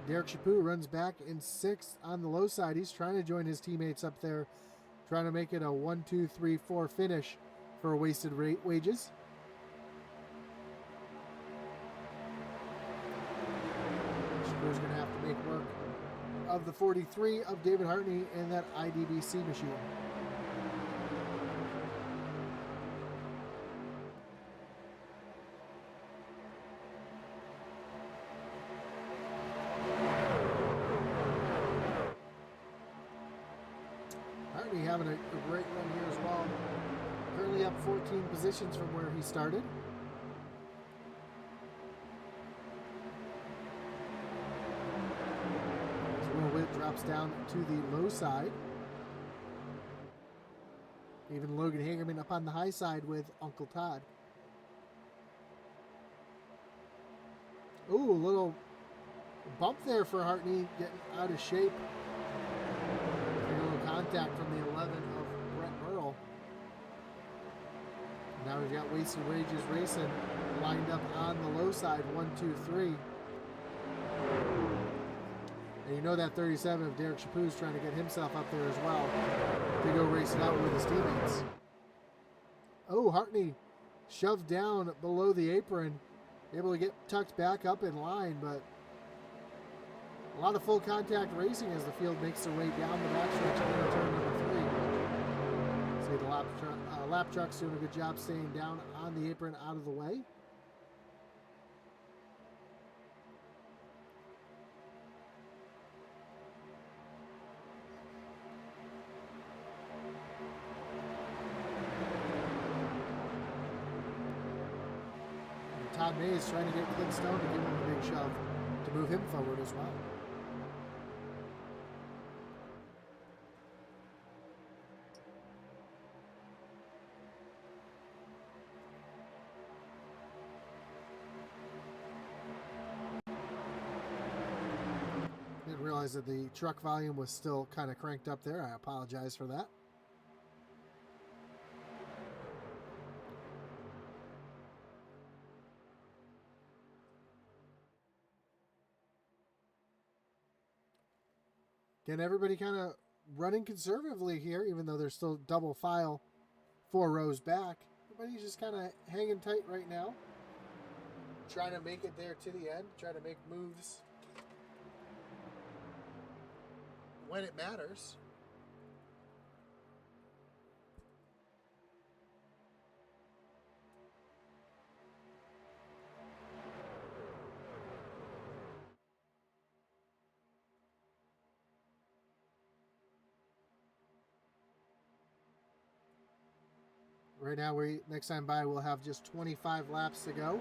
Derek Chaput runs back in 6th on the low side. He's trying to join his teammates up there, trying to make it a 1, 2, 3, 4 finish for wasted wages. Chaput's going to have to make work of the 43 of David Hartney and that IDBC machine. Having a great run here as well. Currently up 14 positions from where he started. As Will Witt drops down to the low side. Even Logan Hagerman up on the high side with Uncle Todd. Ooh, a little bump there for Hartney, getting out of shape. Contact from the 11 of Brett Merle. Now we've got Wasted Wages Racing lined up on the low side, 1, 2, 3. And you know that 37 of Derek Chaput is trying to get himself up there as well to go race it out with his teammates. Oh, Hartney shoved down below the apron, able to get tucked back up in line, but a lot of full contact racing as the field makes their way down the backstretch into turn number 3. See the lap trucks doing a good job staying down on the apron out of the way. Todd Mays trying to get Clint Stone to give him a big shove to move him forward as well. Didn't realize that the truck volume was still kind of cranked up there. I apologize for that. Again, everybody kind of running conservatively here, even though they're still double file 4 rows back. Everybody's just kind of hanging tight right now. Trying to make it there to the end. Trying to make moves when it matters. Right now, next time by, we'll have just 25 laps to go.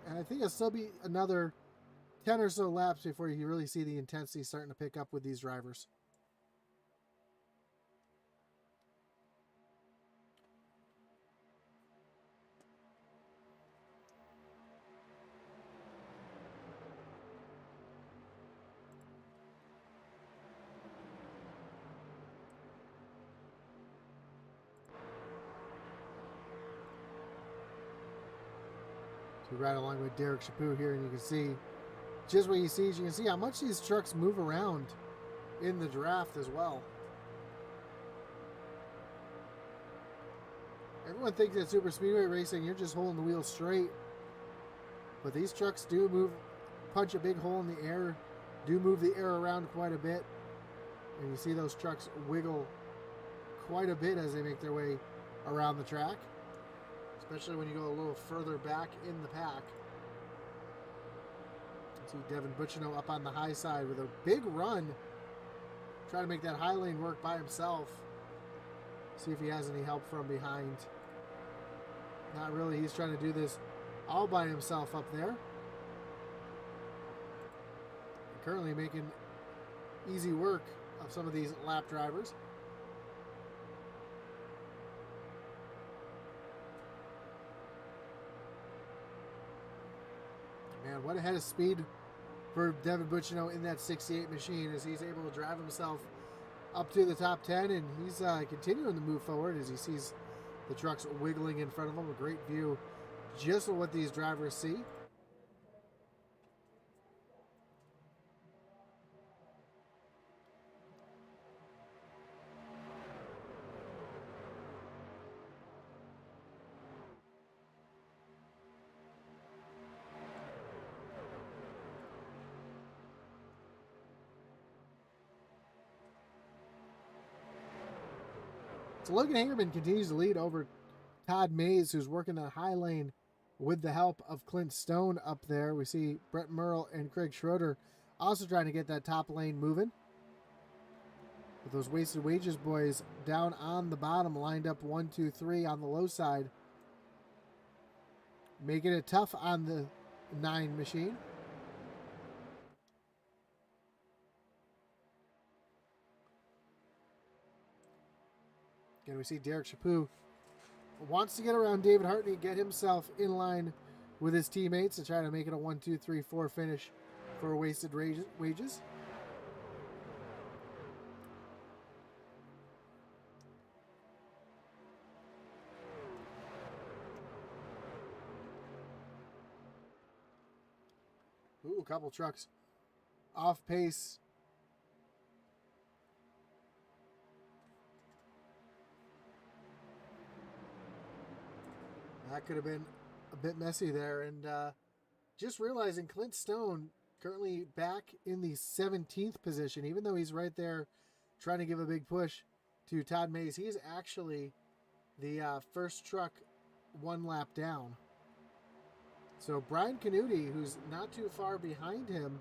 And I think it'll still be another 10 or so laps before you really see the intensity starting to pick up with these drivers. So right along with Derek Chaput here, and you can see just what he sees. You can see how much these trucks move around in the draft as well. Everyone thinks that super speedway racing, you're just holding the wheel straight. But these trucks do move, punch a big hole in the air, do move the air around quite a bit. And you see those trucks wiggle quite a bit as they make their way around the track. Especially when you go a little further back in the pack. See Devin Butchino up on the high side with a big run. Trying to make that high lane work by himself. See if he has any help from behind. Not really. He's trying to do this all by himself up there. Currently making easy work of some of these lap drivers. Man, what a head of speed for Devin Butchino in that 68 machine as he's able to drive himself up to the top 10, and he's continuing to move forward as he sees the trucks wiggling in front of him. A great view just of what these drivers see. So Logan Hangerman continues to lead over Todd Mays, who's working that high lane with the help of Clint Stone up there. We see Brett Merle and Craig Schroeder also trying to get that top lane moving. With those Wasted Wages boys down on the bottom, lined up 1, 2, 3 on the low side. Making it tough on the 9 machine. Again, we see Derek Chaput wants to get around David Hartney, get himself in line with his teammates to try to make it a 1, 2, 3, 4 finish for Wasted Wages. Ooh, a couple trucks off pace. That could have been a bit messy there. And just realizing Clint Stone currently back in the 17th position, even though he's right there trying to give a big push to Todd Mays. He's actually the first truck 1 lap down. So Brian Canuti, who's not too far behind him,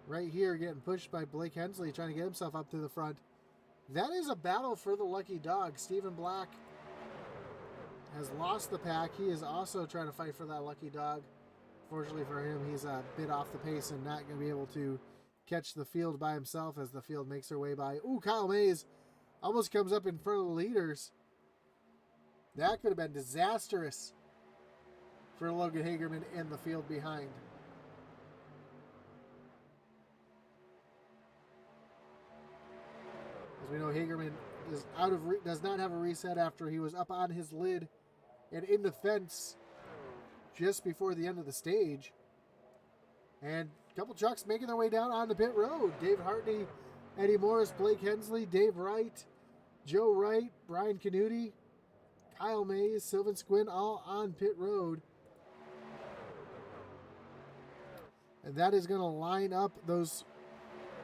right here getting pushed by Blake Hensley, trying to get himself up to the front. That is a battle for the lucky dog. Stephen Black has lost the pack. He is also trying to fight for that lucky dog. Fortunately for him, he's a bit off the pace and not going to be able to catch the field by himself as the field makes their way by. Ooh, Kyle Mays almost comes up in front of the leaders. That could have been disastrous for Logan Hagerman and the field behind. As we know, Hagerman is does not have a reset after he was up on his lid and in the fence just before the end of the stage. And a couple trucks making their way down on the pit road. Dave Hartney, Eddie Morris, Blake Hensley, Dave Wright, Joe Wright, Brian Canuti, Kyle Mays, Sylvan Squinn, all on pit road. And that is going to line up those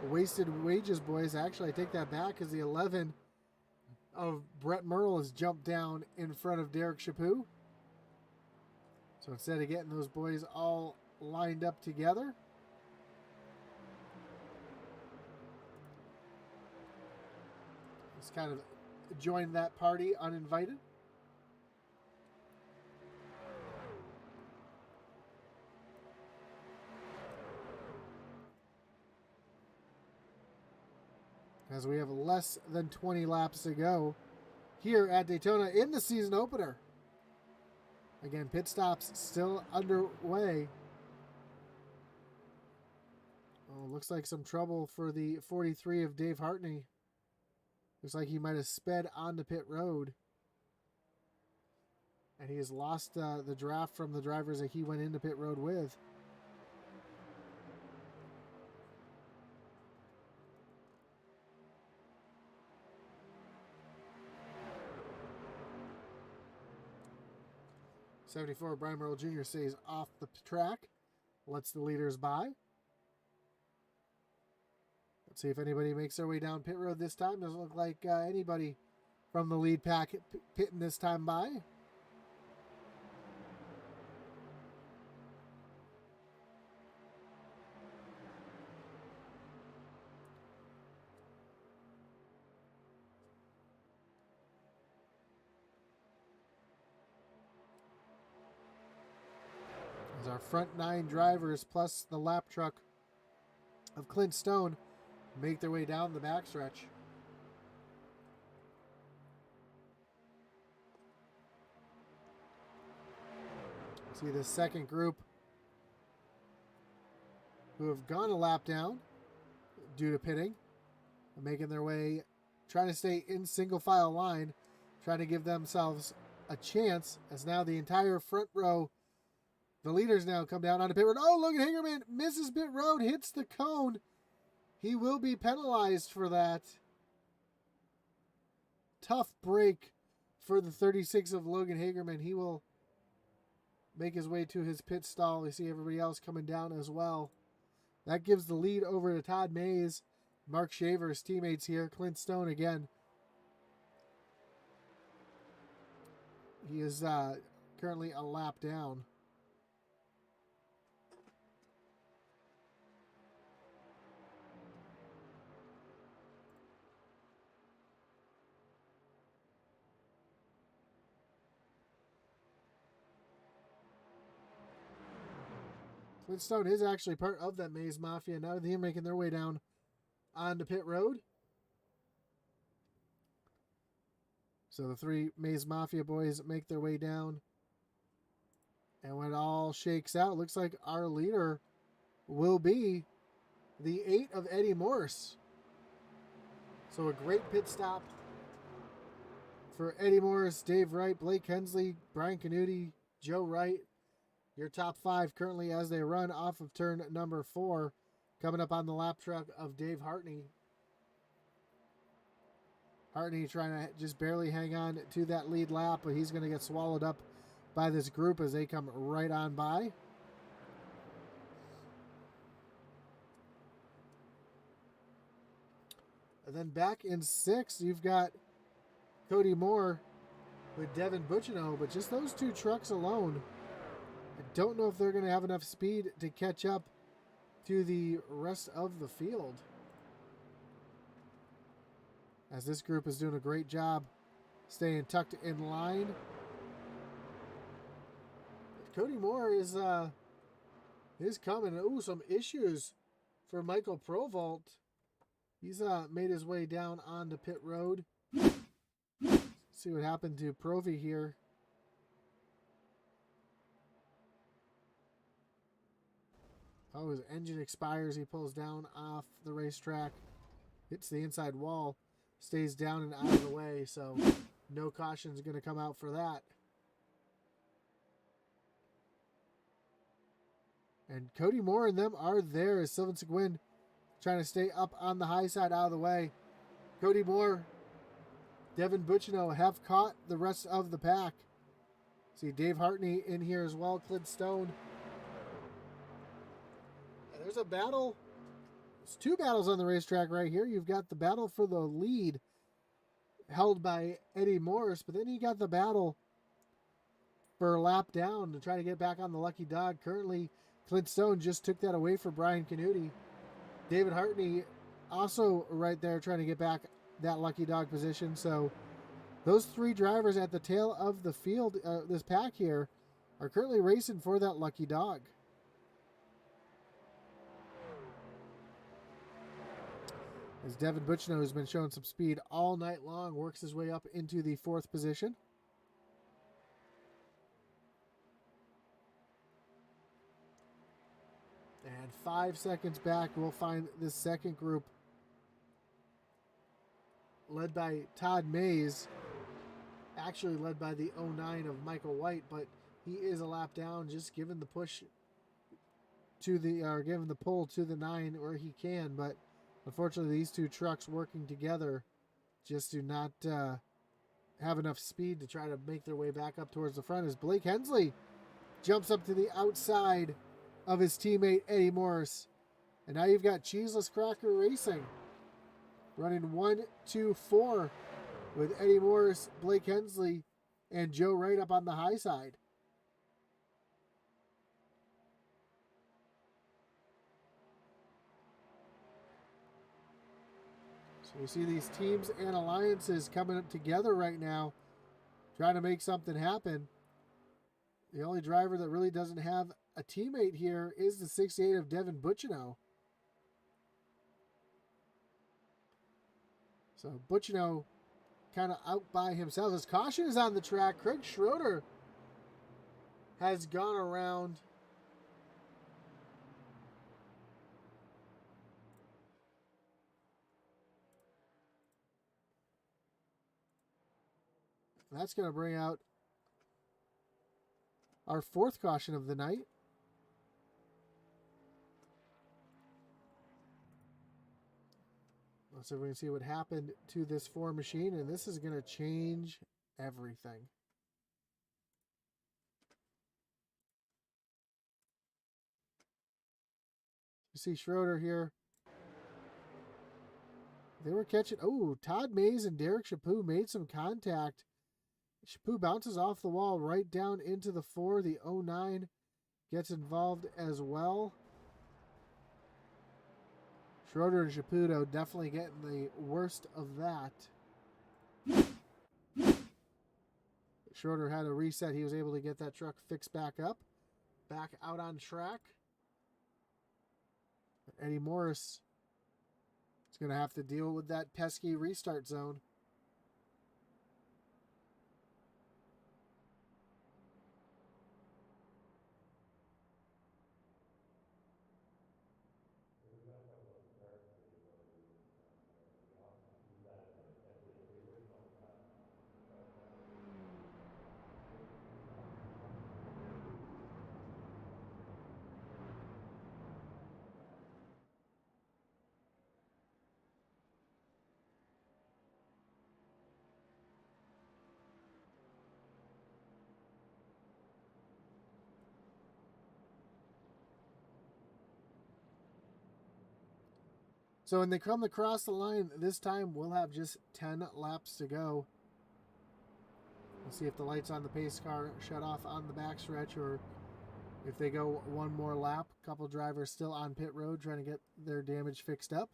wasted wages boys. Actually, I take that back because the 11 of Brett Merle has jumped down in front of Derek Chaput. So instead of getting those boys all lined up together, he's kind of joined that party uninvited. As we have less than 20 laps to go here at Daytona in the season opener. Again, pit stops still underway. Oh, looks like some trouble for the 43 of Dave Hartney. Looks like he might have sped onto pit road. And he has lost the draft from the drivers that he went into pit road with. '74 Brian Merle Jr. stays off the track, lets the leaders by. Let's see if anybody makes their way down pit road this time. Doesn't look like anybody from the lead pack pitting this time by. As our front 9 drivers plus the lap truck of Clint Stone make their way down the backstretch. See the second group who have gone a lap down due to pitting, making their way, trying to stay in single file line, trying to give themselves a chance as now the entire front row, the leaders now come down onto pit road. Oh, Logan Hagerman misses pit road, hits the cone. He will be penalized for that. Tough break for the 36 of Logan Hagerman. He will make his way to his pit stall. We see everybody else coming down as well. That gives the lead over to Todd Mays, Mark Shaver's teammates here. Clint Stone again. He is currently a lap down. Clint Stone is actually part of that Mays Mafia. Now they're making their way down onto pit road. So the 3 Mays Mafia boys make their way down. And when it all shakes out, looks like our leader will be the 8 of Eddie Morris. So a great pit stop for Eddie Morris, Dave Wright, Blake Hensley, Brian Canuti, Joe Wright. Your top 5 currently as they run off of turn number 4. Coming up on the lap truck of Dave Hartney. Hartney trying to just barely hang on to that lead lap, but he's going to get swallowed up by this group as they come right on by. And then back in 6, you've got Cody Moore with Devin Bucciano, but just those 2 trucks alone, I don't know if they're going to have enough speed to catch up to the rest of the field. As this group is doing a great job staying tucked in line. Cody Moore is coming. Ooh, some issues for Michael Provolt. He's made his way down onto pit road. See what happened to Provi here. Oh, his engine expires. He pulls down off the racetrack, hits the inside wall, stays down and out of the way, so no caution is going to come out for that. And Cody Moore and them are there as Sylvain Seguin trying to stay up on the high side out of the way. Cody Moore, Devin Buccino have caught the rest of the pack. See Dave Hartney in here as well, Clint Stone. And there's a battle. There's two battles on the racetrack right here. You've got the battle for the lead held by Eddie Morris, but then you got the battle for a lap down to try to get back on the lucky dog. Currently, Clint Stone just took that away for Brian Canuti. David Hartney also right there trying to get back that lucky dog position. So those three drivers at the tail of the field, this pack here, are currently racing for that lucky dog. As Devin Buccino has been showing some speed all night long, works his way up into the fourth position. And 5 seconds back, we'll find this second group led by Todd Mays, actually led by the 09 of Michael White, but he is a lap down, just giving the push to the, or giving the pull to the 9 where he can, but unfortunately these two trucks working together just do not have enough speed to try to make their way back up towards the front as Blake Hensley jumps up to the outside of his teammate Eddie Morris. And now you've got Cheeseless Cracker Racing running 1, 2, 4 with Eddie Morris, Blake Hensley, and Joe Wright up on the high side. So you see these teams and alliances coming together right now, trying to make something happen. The only driver that really doesn't have a teammate here is the 68 of Devin Buccino. So Buccino kind of out by himself. His caution is on the track. Craig Schroeder has gone around. That's going to bring out our fourth caution of the night. So we're going to see what happened to this 4 machine, and this is going to change everything. You see Schroeder here. They were catching, oh, Todd Mays and Derek Chaput made some contact. Chaput bounces off the wall right down into the 4. The 09 gets involved as well. Schroeder and Chaput definitely getting the worst of that. Schroeder had a reset. He was able to get that truck fixed back up. Back out on track. Eddie Morris is going to have to deal with that pesky restart zone. So when they come across the line, this time we'll have just 10 laps to go. We'll see if the lights on the pace car shut off on the backstretch or if they go one more lap. A couple drivers still on pit road trying to get their damage fixed up.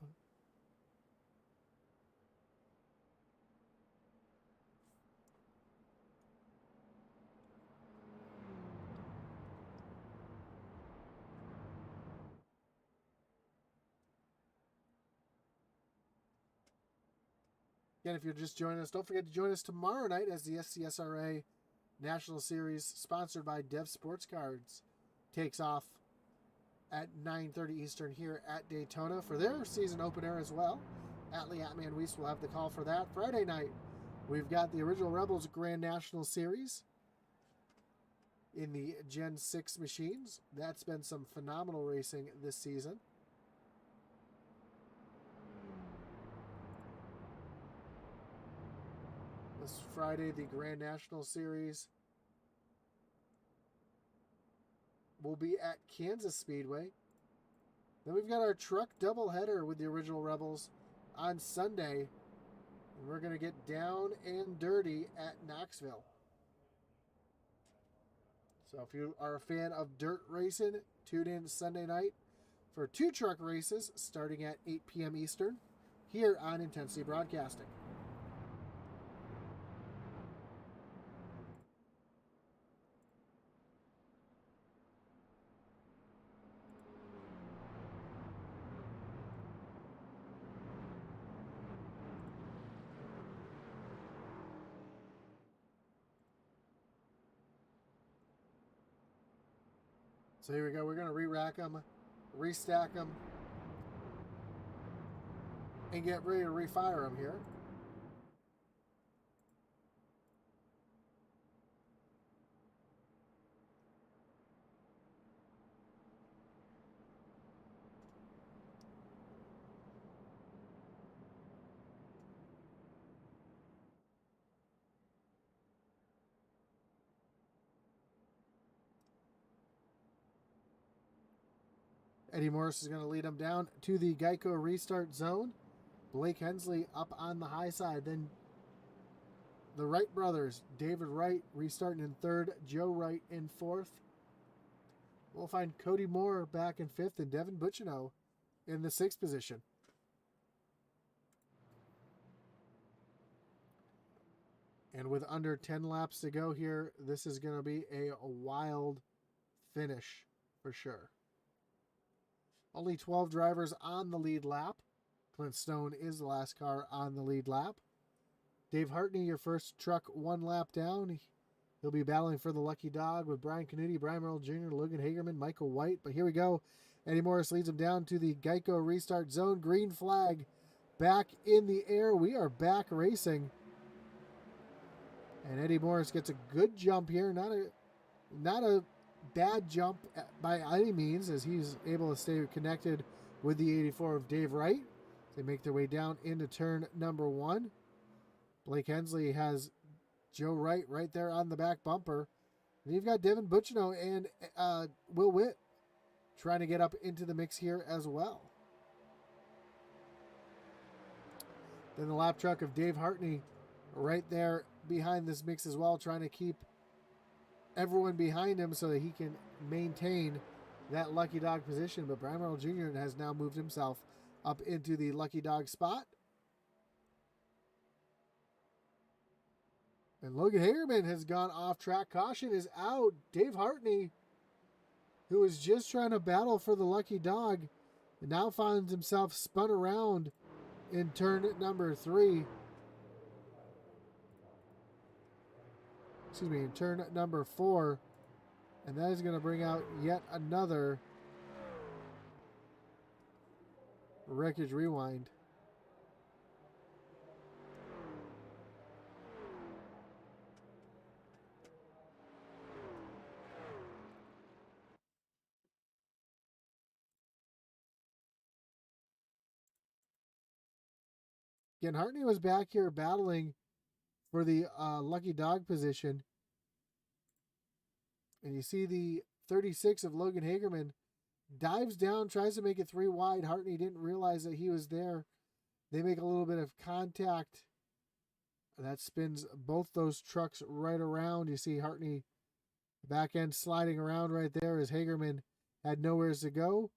Again, if you're just joining us, don't forget to join us tomorrow night as the SCSRA National Series, sponsored by Dev Sports Cards, takes off at 9:30 Eastern here at Daytona for their season opener as well. Atlee Atman Weiss will have the call for that. Friday night, we've got the Original Rebels Grand National Series in the Gen 6 machines. That's been some phenomenal racing this season. This Friday, the Grand National Series will be at Kansas Speedway. Then we've got our truck doubleheader with the Original Rebels on Sunday. And we're going to get down and dirty at Knoxville. So if you are a fan of dirt racing, tune in Sunday night for 2 truck races starting at 8 p.m. Eastern here on Intensity Broadcasting. So here we go. We're going to re-rack them, restack them, and get ready to refire them here. Eddie Morris is going to lead them down to the Geico restart zone. Blake Hensley up on the high side. Then the Wright brothers, David Wright restarting in 3rd, Joe Wright in 4th. We'll find Cody Moore back in 5th and Devin Bucciano in the 6th position. And with under 10 laps to go here, this is going to be a wild finish for sure. Only 12 drivers on the lead lap. Clint Stone is the last car on the lead lap. Dave Hartney, your first truck 1 lap down. He'll be battling for the lucky dog with Brian Canuti, Brian Merrill Jr., Logan Hagerman, Michael White. But here we go. Eddie Morris leads him down to the Geico restart zone. Green flag back in the air. We are back racing. And Eddie Morris gets a good jump here. Not a bad jump by any means, as he's able to stay connected with the 84 of Dave Wright. They make their way down into turn number 1. Blake Hensley has Joe Wright right there on the back bumper. And you've got Devin Bucciano and Will Witt trying to get up into the mix here as well. Then the lap truck of Dave Hartney right there behind this mix as well, trying to keep everyone behind him so that he can maintain that lucky dog position. But Brian Merrill Jr. has now moved himself up into the lucky dog spot. And Logan Hagerman has gone off track. Caution is out. Dave Hartney, who was just trying to battle for the lucky dog, now finds himself spun around in turn number 3. Excuse me, in turn number 4. And that is going to bring out yet another wreckage rewind. Again, Hartney was back here battling for the lucky dog position. And you see the 36 of Logan Hagerman dives down, tries to make it 3 wide. Hartney didn't realize that he was there. They make a little bit of contact. That spins both those trucks right around. You see Hartney back end sliding around right there as Hagerman had nowhere to go.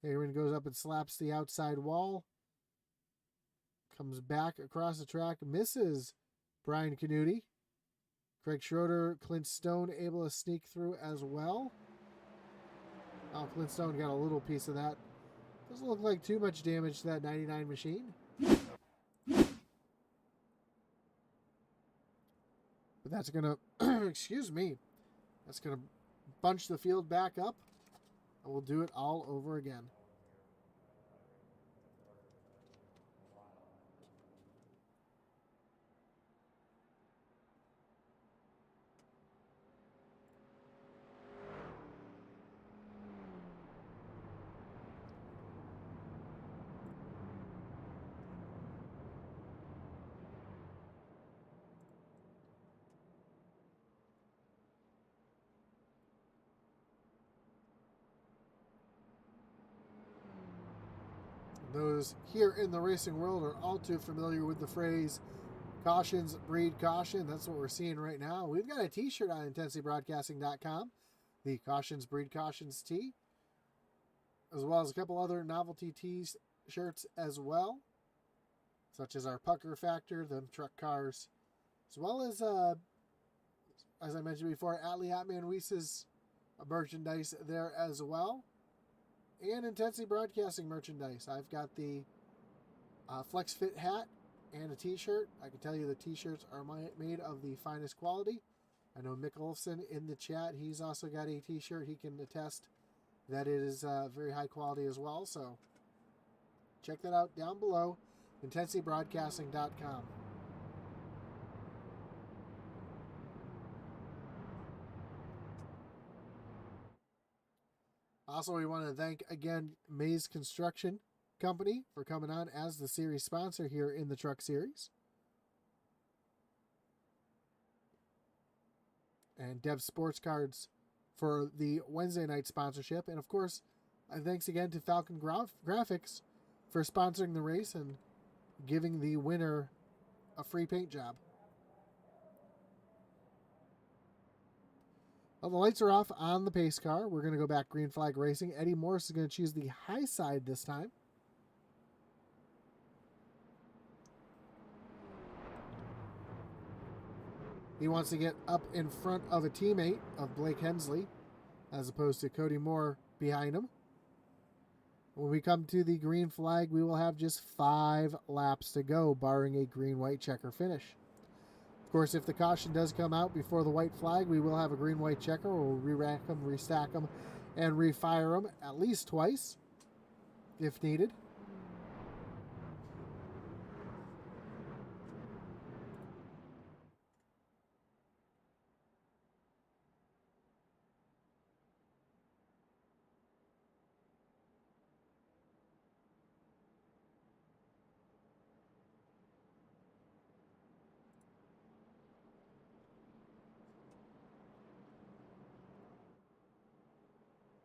Hagerman goes up and slaps the outside wall. Comes back across the track, misses Brian Canuti. Craig Schroeder, Clint Stone able to sneak through as well. Oh, Clint Stone got a little piece of that. Doesn't look like too much damage to that 99 machine. But that's going to, excuse me, that's going to bunch the field back up, and we'll do it all over again. Those here in the racing world are all too familiar with the phrase, cautions breed caution. That's what we're seeing right now. We've got a t-shirt on intensitybroadcasting.com, the Cautions Breed Cautions tee, as well as a couple other novelty t-shirts as well, such as our Pucker Factor, the truck cars, as well as I mentioned before, Atlee Atman Weiss's merchandise there as well. And Intensity Broadcasting merchandise. I've got the Flex Fit hat and a t-shirt. I can tell you the t-shirts are made of the finest quality. I know Mick Olofsson in the chat, he's also got a t-shirt. He can attest that it is very high quality as well. So check that out down below, intensitybroadcasting.com. Also, we want to thank, again, Mays Construction Company for coming on as the series sponsor here in the Truck Series. And Dev Sports Cards for the Wednesday night sponsorship. And, of course, thanks again to Falcon Grafix for sponsoring the race and giving the winner a free paint job. Well, the lights are off on the pace car. We're going to go back green flag racing. Eddie Morris is going to choose the high side this time. He wants to get up in front of a teammate of Blake Hensley, as opposed to Cody Moore behind him. When we come to the green flag, we will have just 5 laps to go, barring a green-white checker finish. Of course, if the caution does come out before the white flag, we will have a green-white checker. We'll re-rack them, restack them, and refire them at least twice, if needed.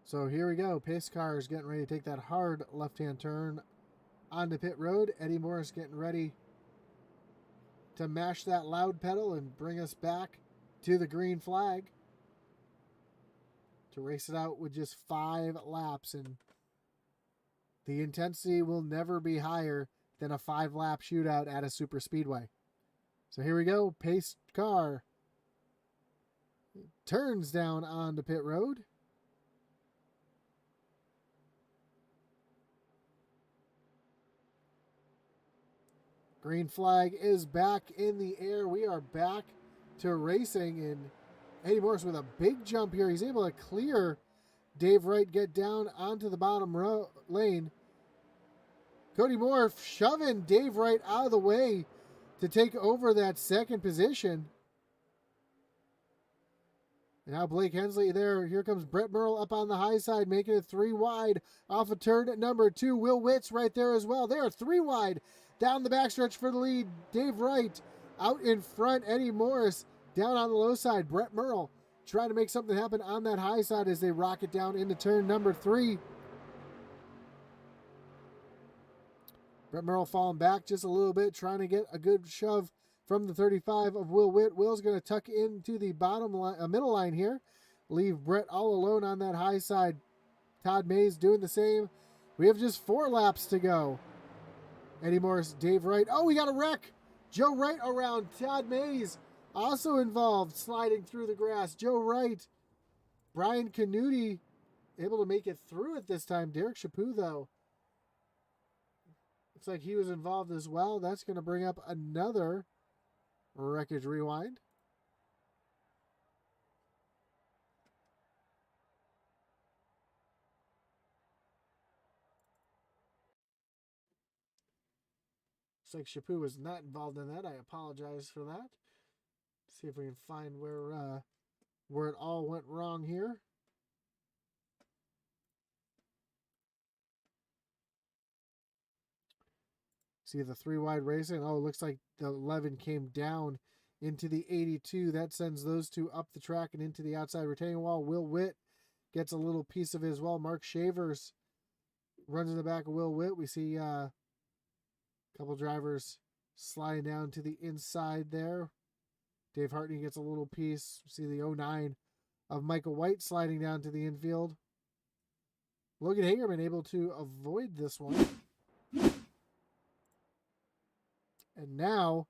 So here we go. Pace car is getting ready to take that hard left-hand turn onto pit road. Eddie Morris getting ready to mash that loud pedal and bring us back to the green flag to race it out with just 5 laps. And the intensity will never be higher than a 5-lap shootout at a super speedway. So here we go. Pace car turns down onto pit road. Green flag is back in the air. We are back to racing, and Eddie Morris with a big jump here. He's able to clear Dave Wright, get down onto the bottom lane. Cody Moore shoving Dave Wright out of the way to take over that second position. And now Blake Hensley there. Here comes Brett Merle up on the high side, making it 3 wide off of turn number 2. Will Witts right there as well. They are 3 wide down the backstretch for the lead. Dave Wright out in front. Eddie Morris down on the low side. Brett Merle trying to make something happen on that high side as they rocket down into turn number 3. Brett Merle falling back just a little bit, trying to get a good shove from the 35 of Will Witt. Will's going to tuck into the bottom line, middle line here. Leave Brett all alone on that high side. Todd Mays doing the same. We have just 4 laps to go. Eddie Morris, Dave Wright. Oh, we got a wreck. Joe Wright around. Todd Mays also involved, sliding through the grass. Joe Wright. Brian Canuti able to make it through it this time. Derek Chaput, though, looks like he was involved as well. That's going to bring up another wreckage rewind. Looks like Chapu was not involved in that. I apologize for that. See if we can find where it all went wrong here. See the 3-wide racing. Oh, it looks like the 11 came down into the 82. That sends those two up the track and into the outside retaining wall. Will Witt gets a little piece of it as well. Mark Shavers runs in the back of Will Witt. We see a couple drivers sliding down to the inside there. Dave Hartney gets a little piece. See the 09 of Michael White sliding down to the infield. Logan Hagerman able to avoid this one. And now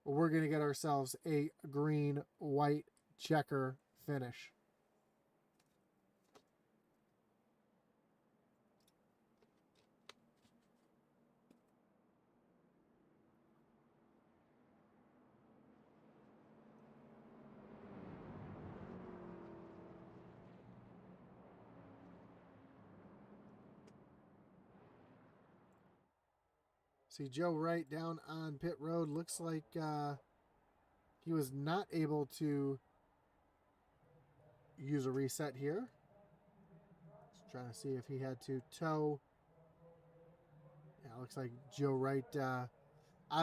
we're going to get ourselves a green-white checker finish. See Joe Wright down on pit road. Looks like he was not able to use a reset here. Just trying to see if he had to tow. Yeah, looks like Joe Wright out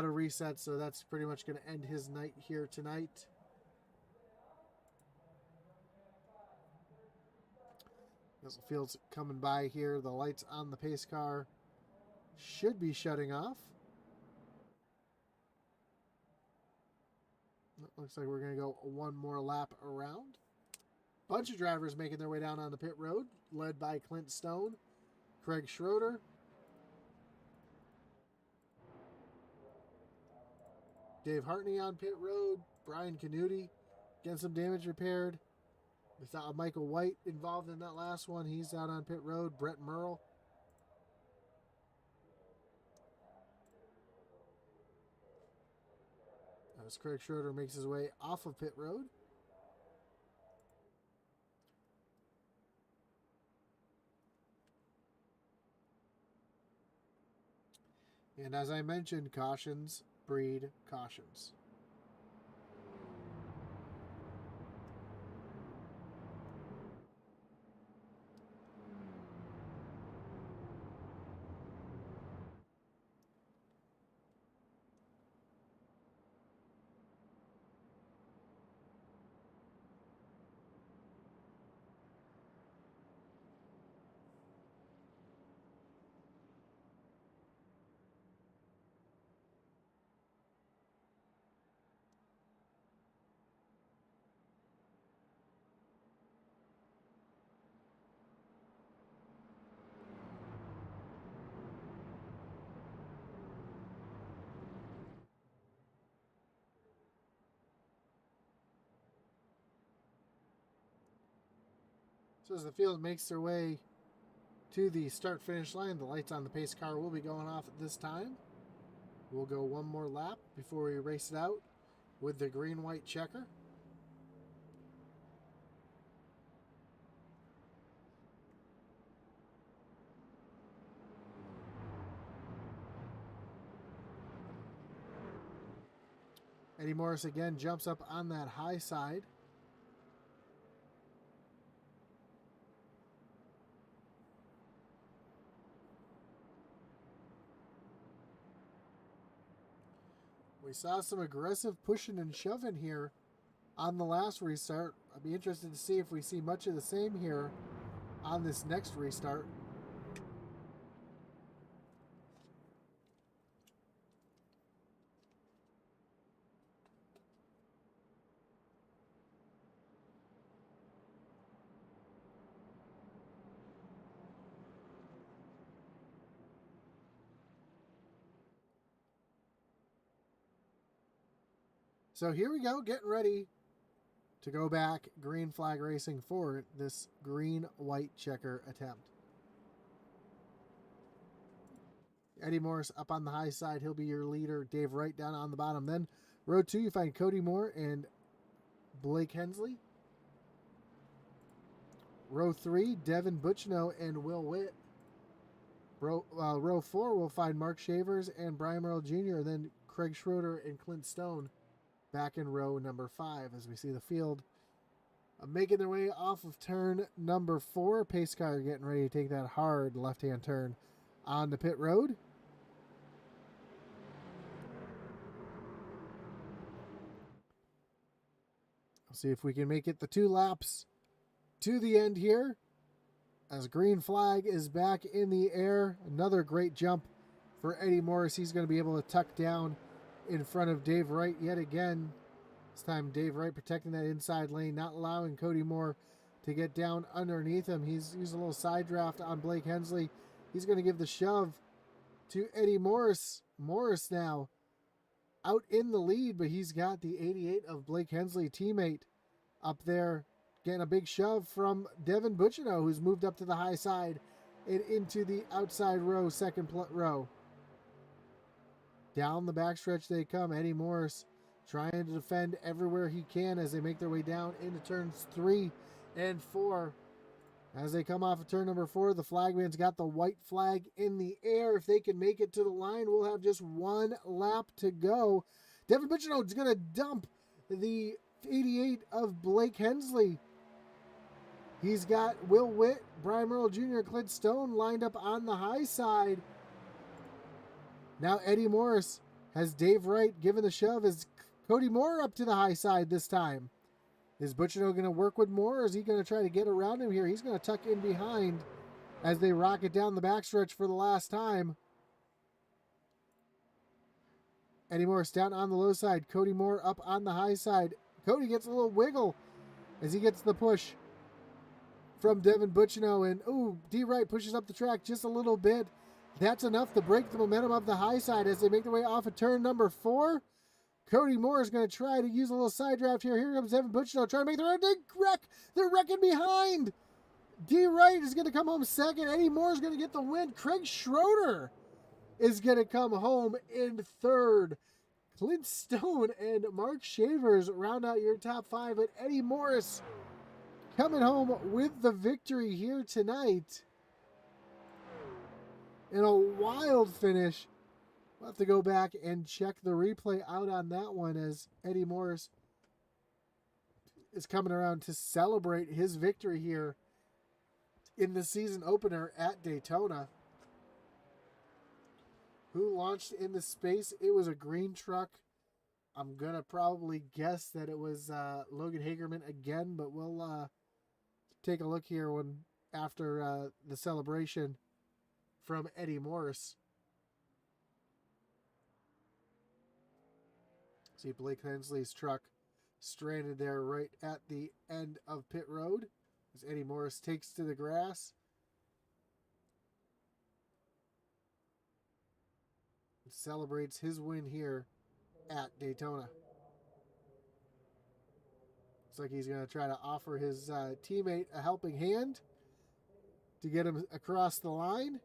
of reset, so that's pretty much going to end his night here tonight. Field's coming by here. The lights on the pace car should be shutting off. Looks like we're going to go one more lap around. Bunch of drivers making their way down on the pit road, led by Clint Stone, Craig Schroeder, Dave Hartney on pit road, Brian Canuti getting some damage repaired. We saw Michael White involved in that last one. He's out on pit road. Brett Merle. As Craig Schroeder makes his way off of pit road. And as I mentioned, cautions breed cautions. So as the field makes their way to the start-finish line, the lights on the pace car will be going off at this time. We'll go one more lap before we race it out with the green-white checker. Eddie Morris again jumps up on that high side. We saw some aggressive pushing and shoving here on the last restart. I'd be interested to see if we see much of the same here on this next restart. So here we go, getting ready to go back green flag racing for this green-white checker attempt. Eddie Morris up on the high side. He'll be your leader. Dave Wright down on the bottom. Then row 2, you find Cody Moore and Blake Hensley. Row 3, Devin Butchno and Will Witt. Row 4 will find Mark Shavers and Brian Merle Jr., and then Craig Schroeder and Clint Stone back in row number 5 as we see the field making their way off of turn number 4. Pace car getting ready to take that hard left-hand turn on the pit road. We'll see if we can make it the 2 laps to the end here. As green flag is back in the air. Another great jump for Eddie Morris. He's going to be able to tuck down in front of Dave Wright yet again. This time Dave Wright protecting that inside lane, not allowing Cody Moore to get down underneath him. He's used a little side draft on Blake Hensley. He's going to give the shove to Eddie Morris. Morris now out in the lead, but he's got the 88 of Blake Hensley teammate up there. Getting a big shove from Devin Bucciano, who's moved up to the high side and into the outside row, second row. Down the backstretch they come. Eddie Morris trying to defend everywhere he can as they make their way down into turns 3 and 4. As they come off of turn number 4, the flagman's got the white flag in the air. If they can make it to the line, we'll have just 1 lap to go. Devin Bucciano is going to dump the 88 of Blake Hensley. He's got Will Witt, Brian Merle Jr., Clint Stone lined up on the high side. Now Eddie Morris has Dave Wright given the shove as Cody Moore up to the high side this time. Is Bucciano going to work with Moore, or is he going to try to get around him here? He's going to tuck in behind as they rocket down the backstretch for the last time. Eddie Morris down on the low side. Cody Moore up on the high side. Cody gets a little wiggle as he gets the push from Devin Bucciano. And, ooh, D. Wright pushes up the track just a little bit. That's enough to break the momentum of the high side as they make their way off of turn number 4. Cody Moore is going to try to use a little side draft here. Here comes Devin Bucciano trying to make the right wreck. They're wrecking behind. D. Wright is going to come home second. Eddie Moore is going to get the win. Craig Schroeder is going to come home in third. Clint Stone and Mark Shavers round out your top 5. But Eddie Morris coming home with the victory here tonight. In a wild finish. We'll have to go back and check the replay out on that one as Eddie Morris is coming around to celebrate his victory here in the season opener at Daytona. Who launched in the space? It was a green truck. I'm going to probably guess that it was Logan Hagerman again, but we'll take a look here after the celebration from Eddie Morris. See Blake Hensley's truck stranded there right at the end of pit road as Eddie Morris takes to the grass. And celebrates his win here at Daytona. Looks like he's going to try to offer his teammate a helping hand to get him across the line.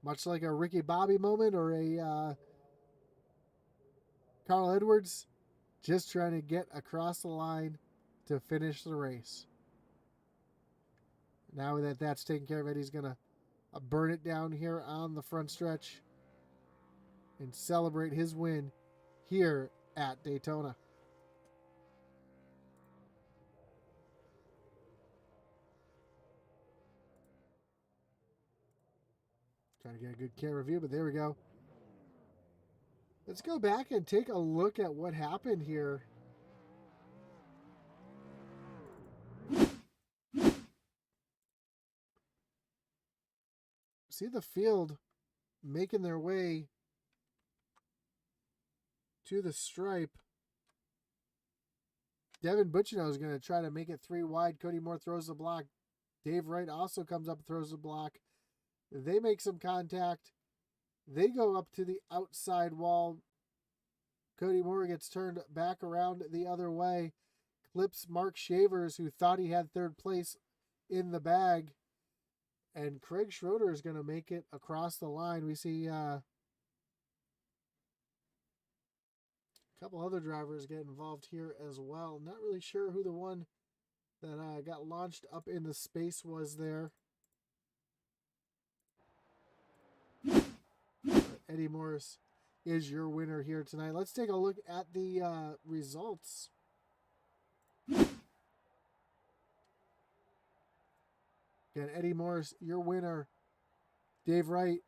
Much like a Ricky Bobby moment or a Carl Edwards, just trying to get across the line to finish the race. Now that that's taken care of, Eddie's going to burn it down here on the front stretch and celebrate his win here at Daytona. Trying to get a good camera view, but there we go. Let's go back and take a look at what happened here. See the field making their way to the stripe. Devin Bucciano is going to try to make it 3 wide. Cody Moore throws the block. Dave Wright also comes up and throws the block. They make some contact. They go up to the outside wall. Cody Moore gets turned back around the other way. Clips Mark Shavers, who thought he had third place in the bag. And Craig Schroeder is going to make it across the line. We see a couple other drivers get involved here as well. Not really sure who the one that got launched up in the space was there. Eddie Morris is your winner here tonight. Let's take a look at the results. Again, Eddie Morris, your winner. Dave Wright,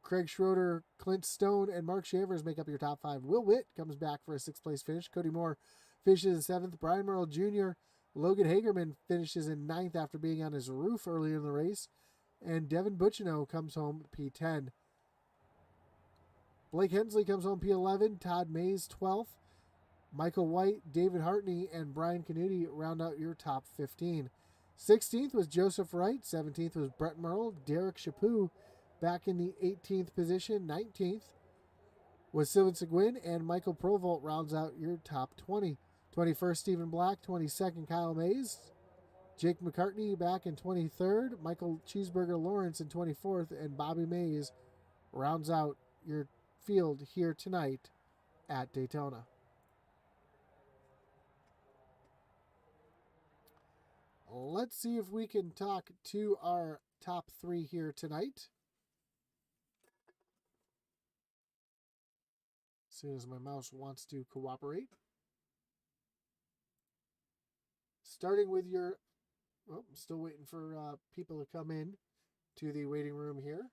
Craig Schroeder, Clint Stone, and Mark Shavers make up your top 5. Will Witt comes back for a 6th place finish. Cody Moore finishes in 7th. Brian Merle Jr., Logan Hagerman finishes in 9th after being on his roof earlier in the race. And Devin Butchino comes home P10. Blake Hensley comes home P11. Todd Mays 12th. Michael White, David Hartney, and Brian Canuti round out your top 15. 16th was Joseph Wright. 17th was Brett Merle. Derek Chaput back in the 18th position. 19th was Sylvan Seguin, and Michael Provolt rounds out your top 20. 21st, Stephen Black. 22nd, Kyle Mays. Jake McCartney back in 23rd. Michael Cheeseburger Lawrence in 24th, and Bobby Mays rounds out your field here tonight at Daytona. Let's see if we can talk to our top 3 here tonight. As soon as my mouse wants to cooperate. Starting with your... Oh, I'm still waiting for people to come in to the waiting room here.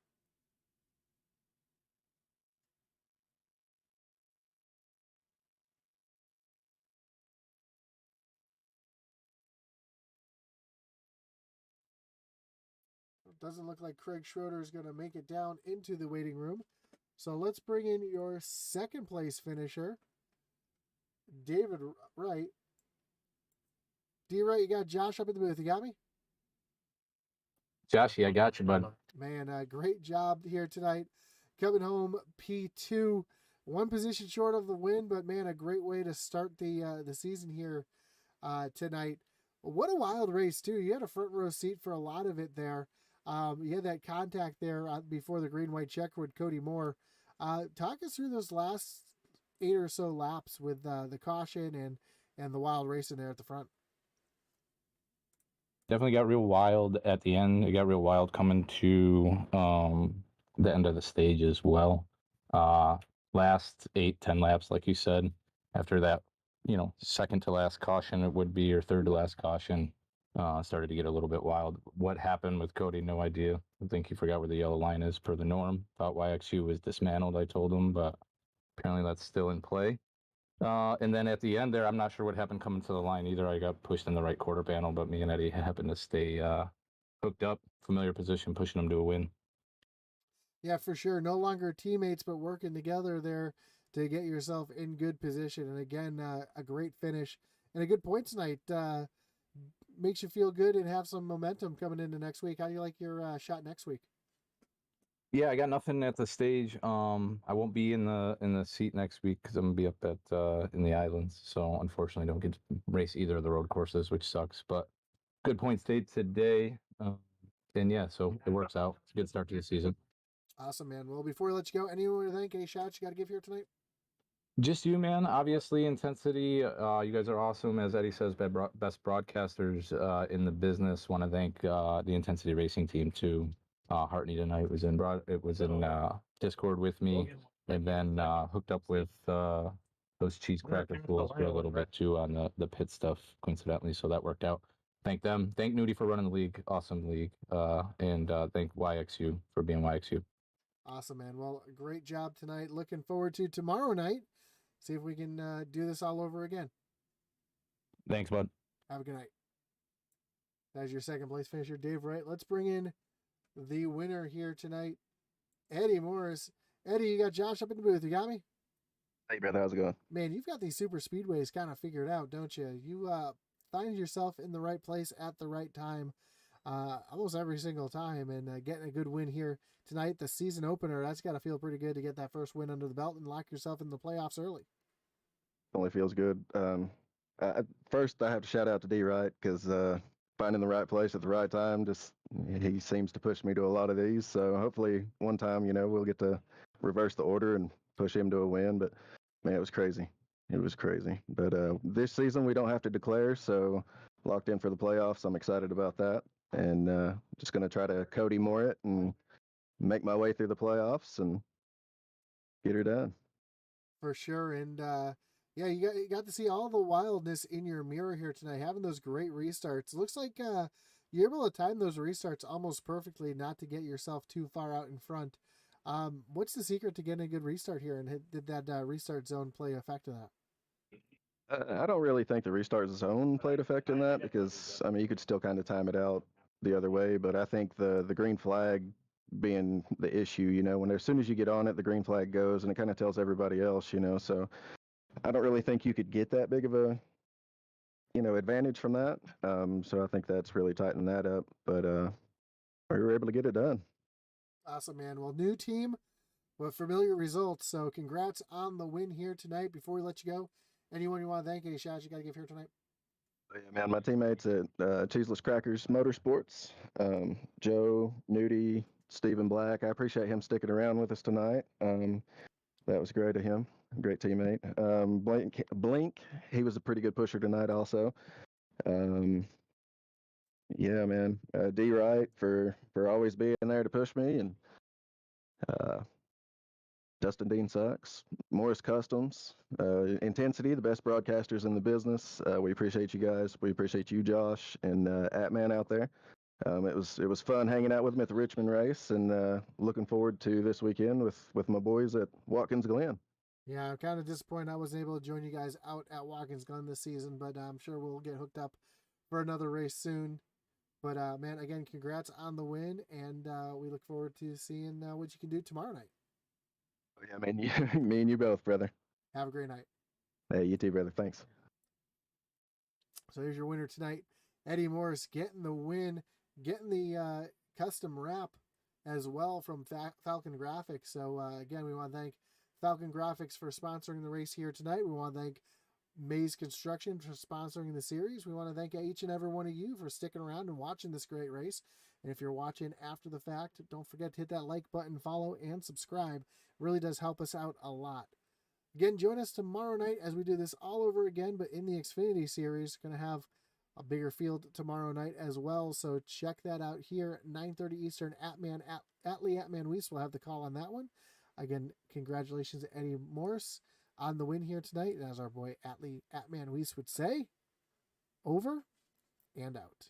It doesn't look like Craig Schroeder is going to make it down into the waiting room. So let's bring in your 2nd place finisher, David Wright. D. Wright, you got Josh up in the booth. You got me?
Joshy, I got you, bud.
Man, great job here tonight. Coming home P2. 1 position short of the win, but man, a great way to start the season here tonight. What a wild race, too. You had a front row seat for a lot of it there. You had that contact there before the green-white checker with Cody Moore. Talk us through those last 8 or so laps with the caution and the wild racing there at the front.
Definitely got real wild at the end. It got real wild coming to the end of the stage as well. Last 8-10 laps, like you said, after that, second to last caution it would be, or third to last caution, started to get a little bit wild. What happened with Cody, no idea. I think he forgot where the yellow line is per the norm. Thought YXU was dismantled, I told him, but apparently that's still in play. And then at the end there, I'm not sure what happened coming to the line either. I got pushed in the right quarter panel, but me and Eddie happened to stay hooked up, familiar position, pushing him to a win.
Yeah, for sure. No longer teammates, but working together there to get yourself in good position. And again, a great finish and a good points night. Makes you feel good and have some momentum coming into next week. How do you like your shot next week?
Yeah, I got nothing at the stage. I won't be in the seat next week because I'm gonna be up at in the islands. So unfortunately, don't get to race either of the road courses, which sucks. But good points day today, and yeah, so it works out. It's a good start to the season.
Awesome, man. Well, before we let you go, anyone to thank? Any shots you got to give here tonight?
Just you, man. Obviously, Intensity. You guys are awesome. As Eddie says, best broadcasters in the business. Want to thank the Intensity Racing team too. Hartney tonight was in Discord with me, and then hooked up with those cheese cracker fools for a little bit too on the pit stuff, coincidentally. So that worked out. Thank them. Thank Nudie for running the league. Awesome league. And thank YXU for being YXU.
Awesome, man. Well, great job tonight. Looking forward to tomorrow night. See if we can do this all over again.
Thanks, bud.
Have a good night. That's your 2nd place finisher, Dave Wright. Let's bring in the winner here tonight, Eddie Morris. Eddie, you got Josh up in the booth. You got me?
Hey, brother. How's it going?
Man, you've got these super speedways kind of figured out, don't you? You find yourself in the right place at the right time almost every single time, and getting a good win here tonight, the season opener. That's got to feel pretty good to get that first win under the belt and lock yourself in the playoffs early.
Only feels good. First, I have to shout out to D. Wright because finding the right place at the right time, he seems to push me to a lot of these. So hopefully one time, we'll get to reverse the order and push him to a win. But man, it was crazy. It was crazy. But this season we don't have to declare, so locked in for the playoffs. I'm excited about that, and just going to try to Cody Moore it and make my way through the playoffs and get her done.
For sure. And yeah, you got to see all the wildness in your mirror here tonight, having those great restarts. It looks like you're able to time those restarts almost perfectly, not to get yourself too far out in front. What's the secret to getting a good restart here? And did that restart zone play effect of that?
I don't really think the restart zone played effect in that because I mean you could still kind of time it out the other way, but I think the green flag being the issue, when as soon as you get on it, the green flag goes and it kind of tells everybody else, so I don't really think you could get that big of a advantage from that. So I think that's really tightening that up, but we were able to get it done.
Awesome, man. Well, new team, but familiar results. So congrats on the win here tonight. Before we let you go, anyone you want to thank, any shots you got to give here tonight?
Yeah, man, my teammates at Cheeseless Crackers Motorsports, Joe, Nudie, Stephen Black. I appreciate him sticking around with us tonight. That was great of him. Great teammate. Blink, he was a pretty good pusher tonight also. Yeah, man. D Wright for always being there to push me, and Dustin Dean sucks. Morris Customs, Intensity, the best broadcasters in the business. We appreciate you guys. We appreciate you, Josh, and Atman out there. It was fun hanging out with them at the Richmond race, and looking forward to this weekend with my boys at Watkins Glen.
Yeah, I'm kind of disappointed I wasn't able to join you guys out at Watkins Glen this season, but I'm sure we'll get hooked up for another race soon. But man, again, congrats on the win, and we look forward to seeing what you can do tomorrow night.
Oh, yeah, man, me and you both, brother.
Have a great night.
Hey, you too, brother. Thanks.
So here's your winner tonight, Eddie Morris, getting the win, getting the custom wrap as well from Falcon Grafix. So again, we want to thank Falcon Graphics for sponsoring the race here tonight. We want to thank Maze Construction for sponsoring the series. We want to thank each and every one of you for sticking around and watching this great race. And if you're watching after the fact, don't forget to hit that like button, follow, and subscribe. It really does help us out a lot. Again, join us tomorrow night as we do this all over again, but in the Xfinity series. Going to have a bigger field tomorrow night as well. So check that out here at 9:30 Eastern. Atman Weiss will have the call on that one. Again, congratulations to Eddie Morris on the win here tonight. And as our boy Atman Weiss would say, over and out.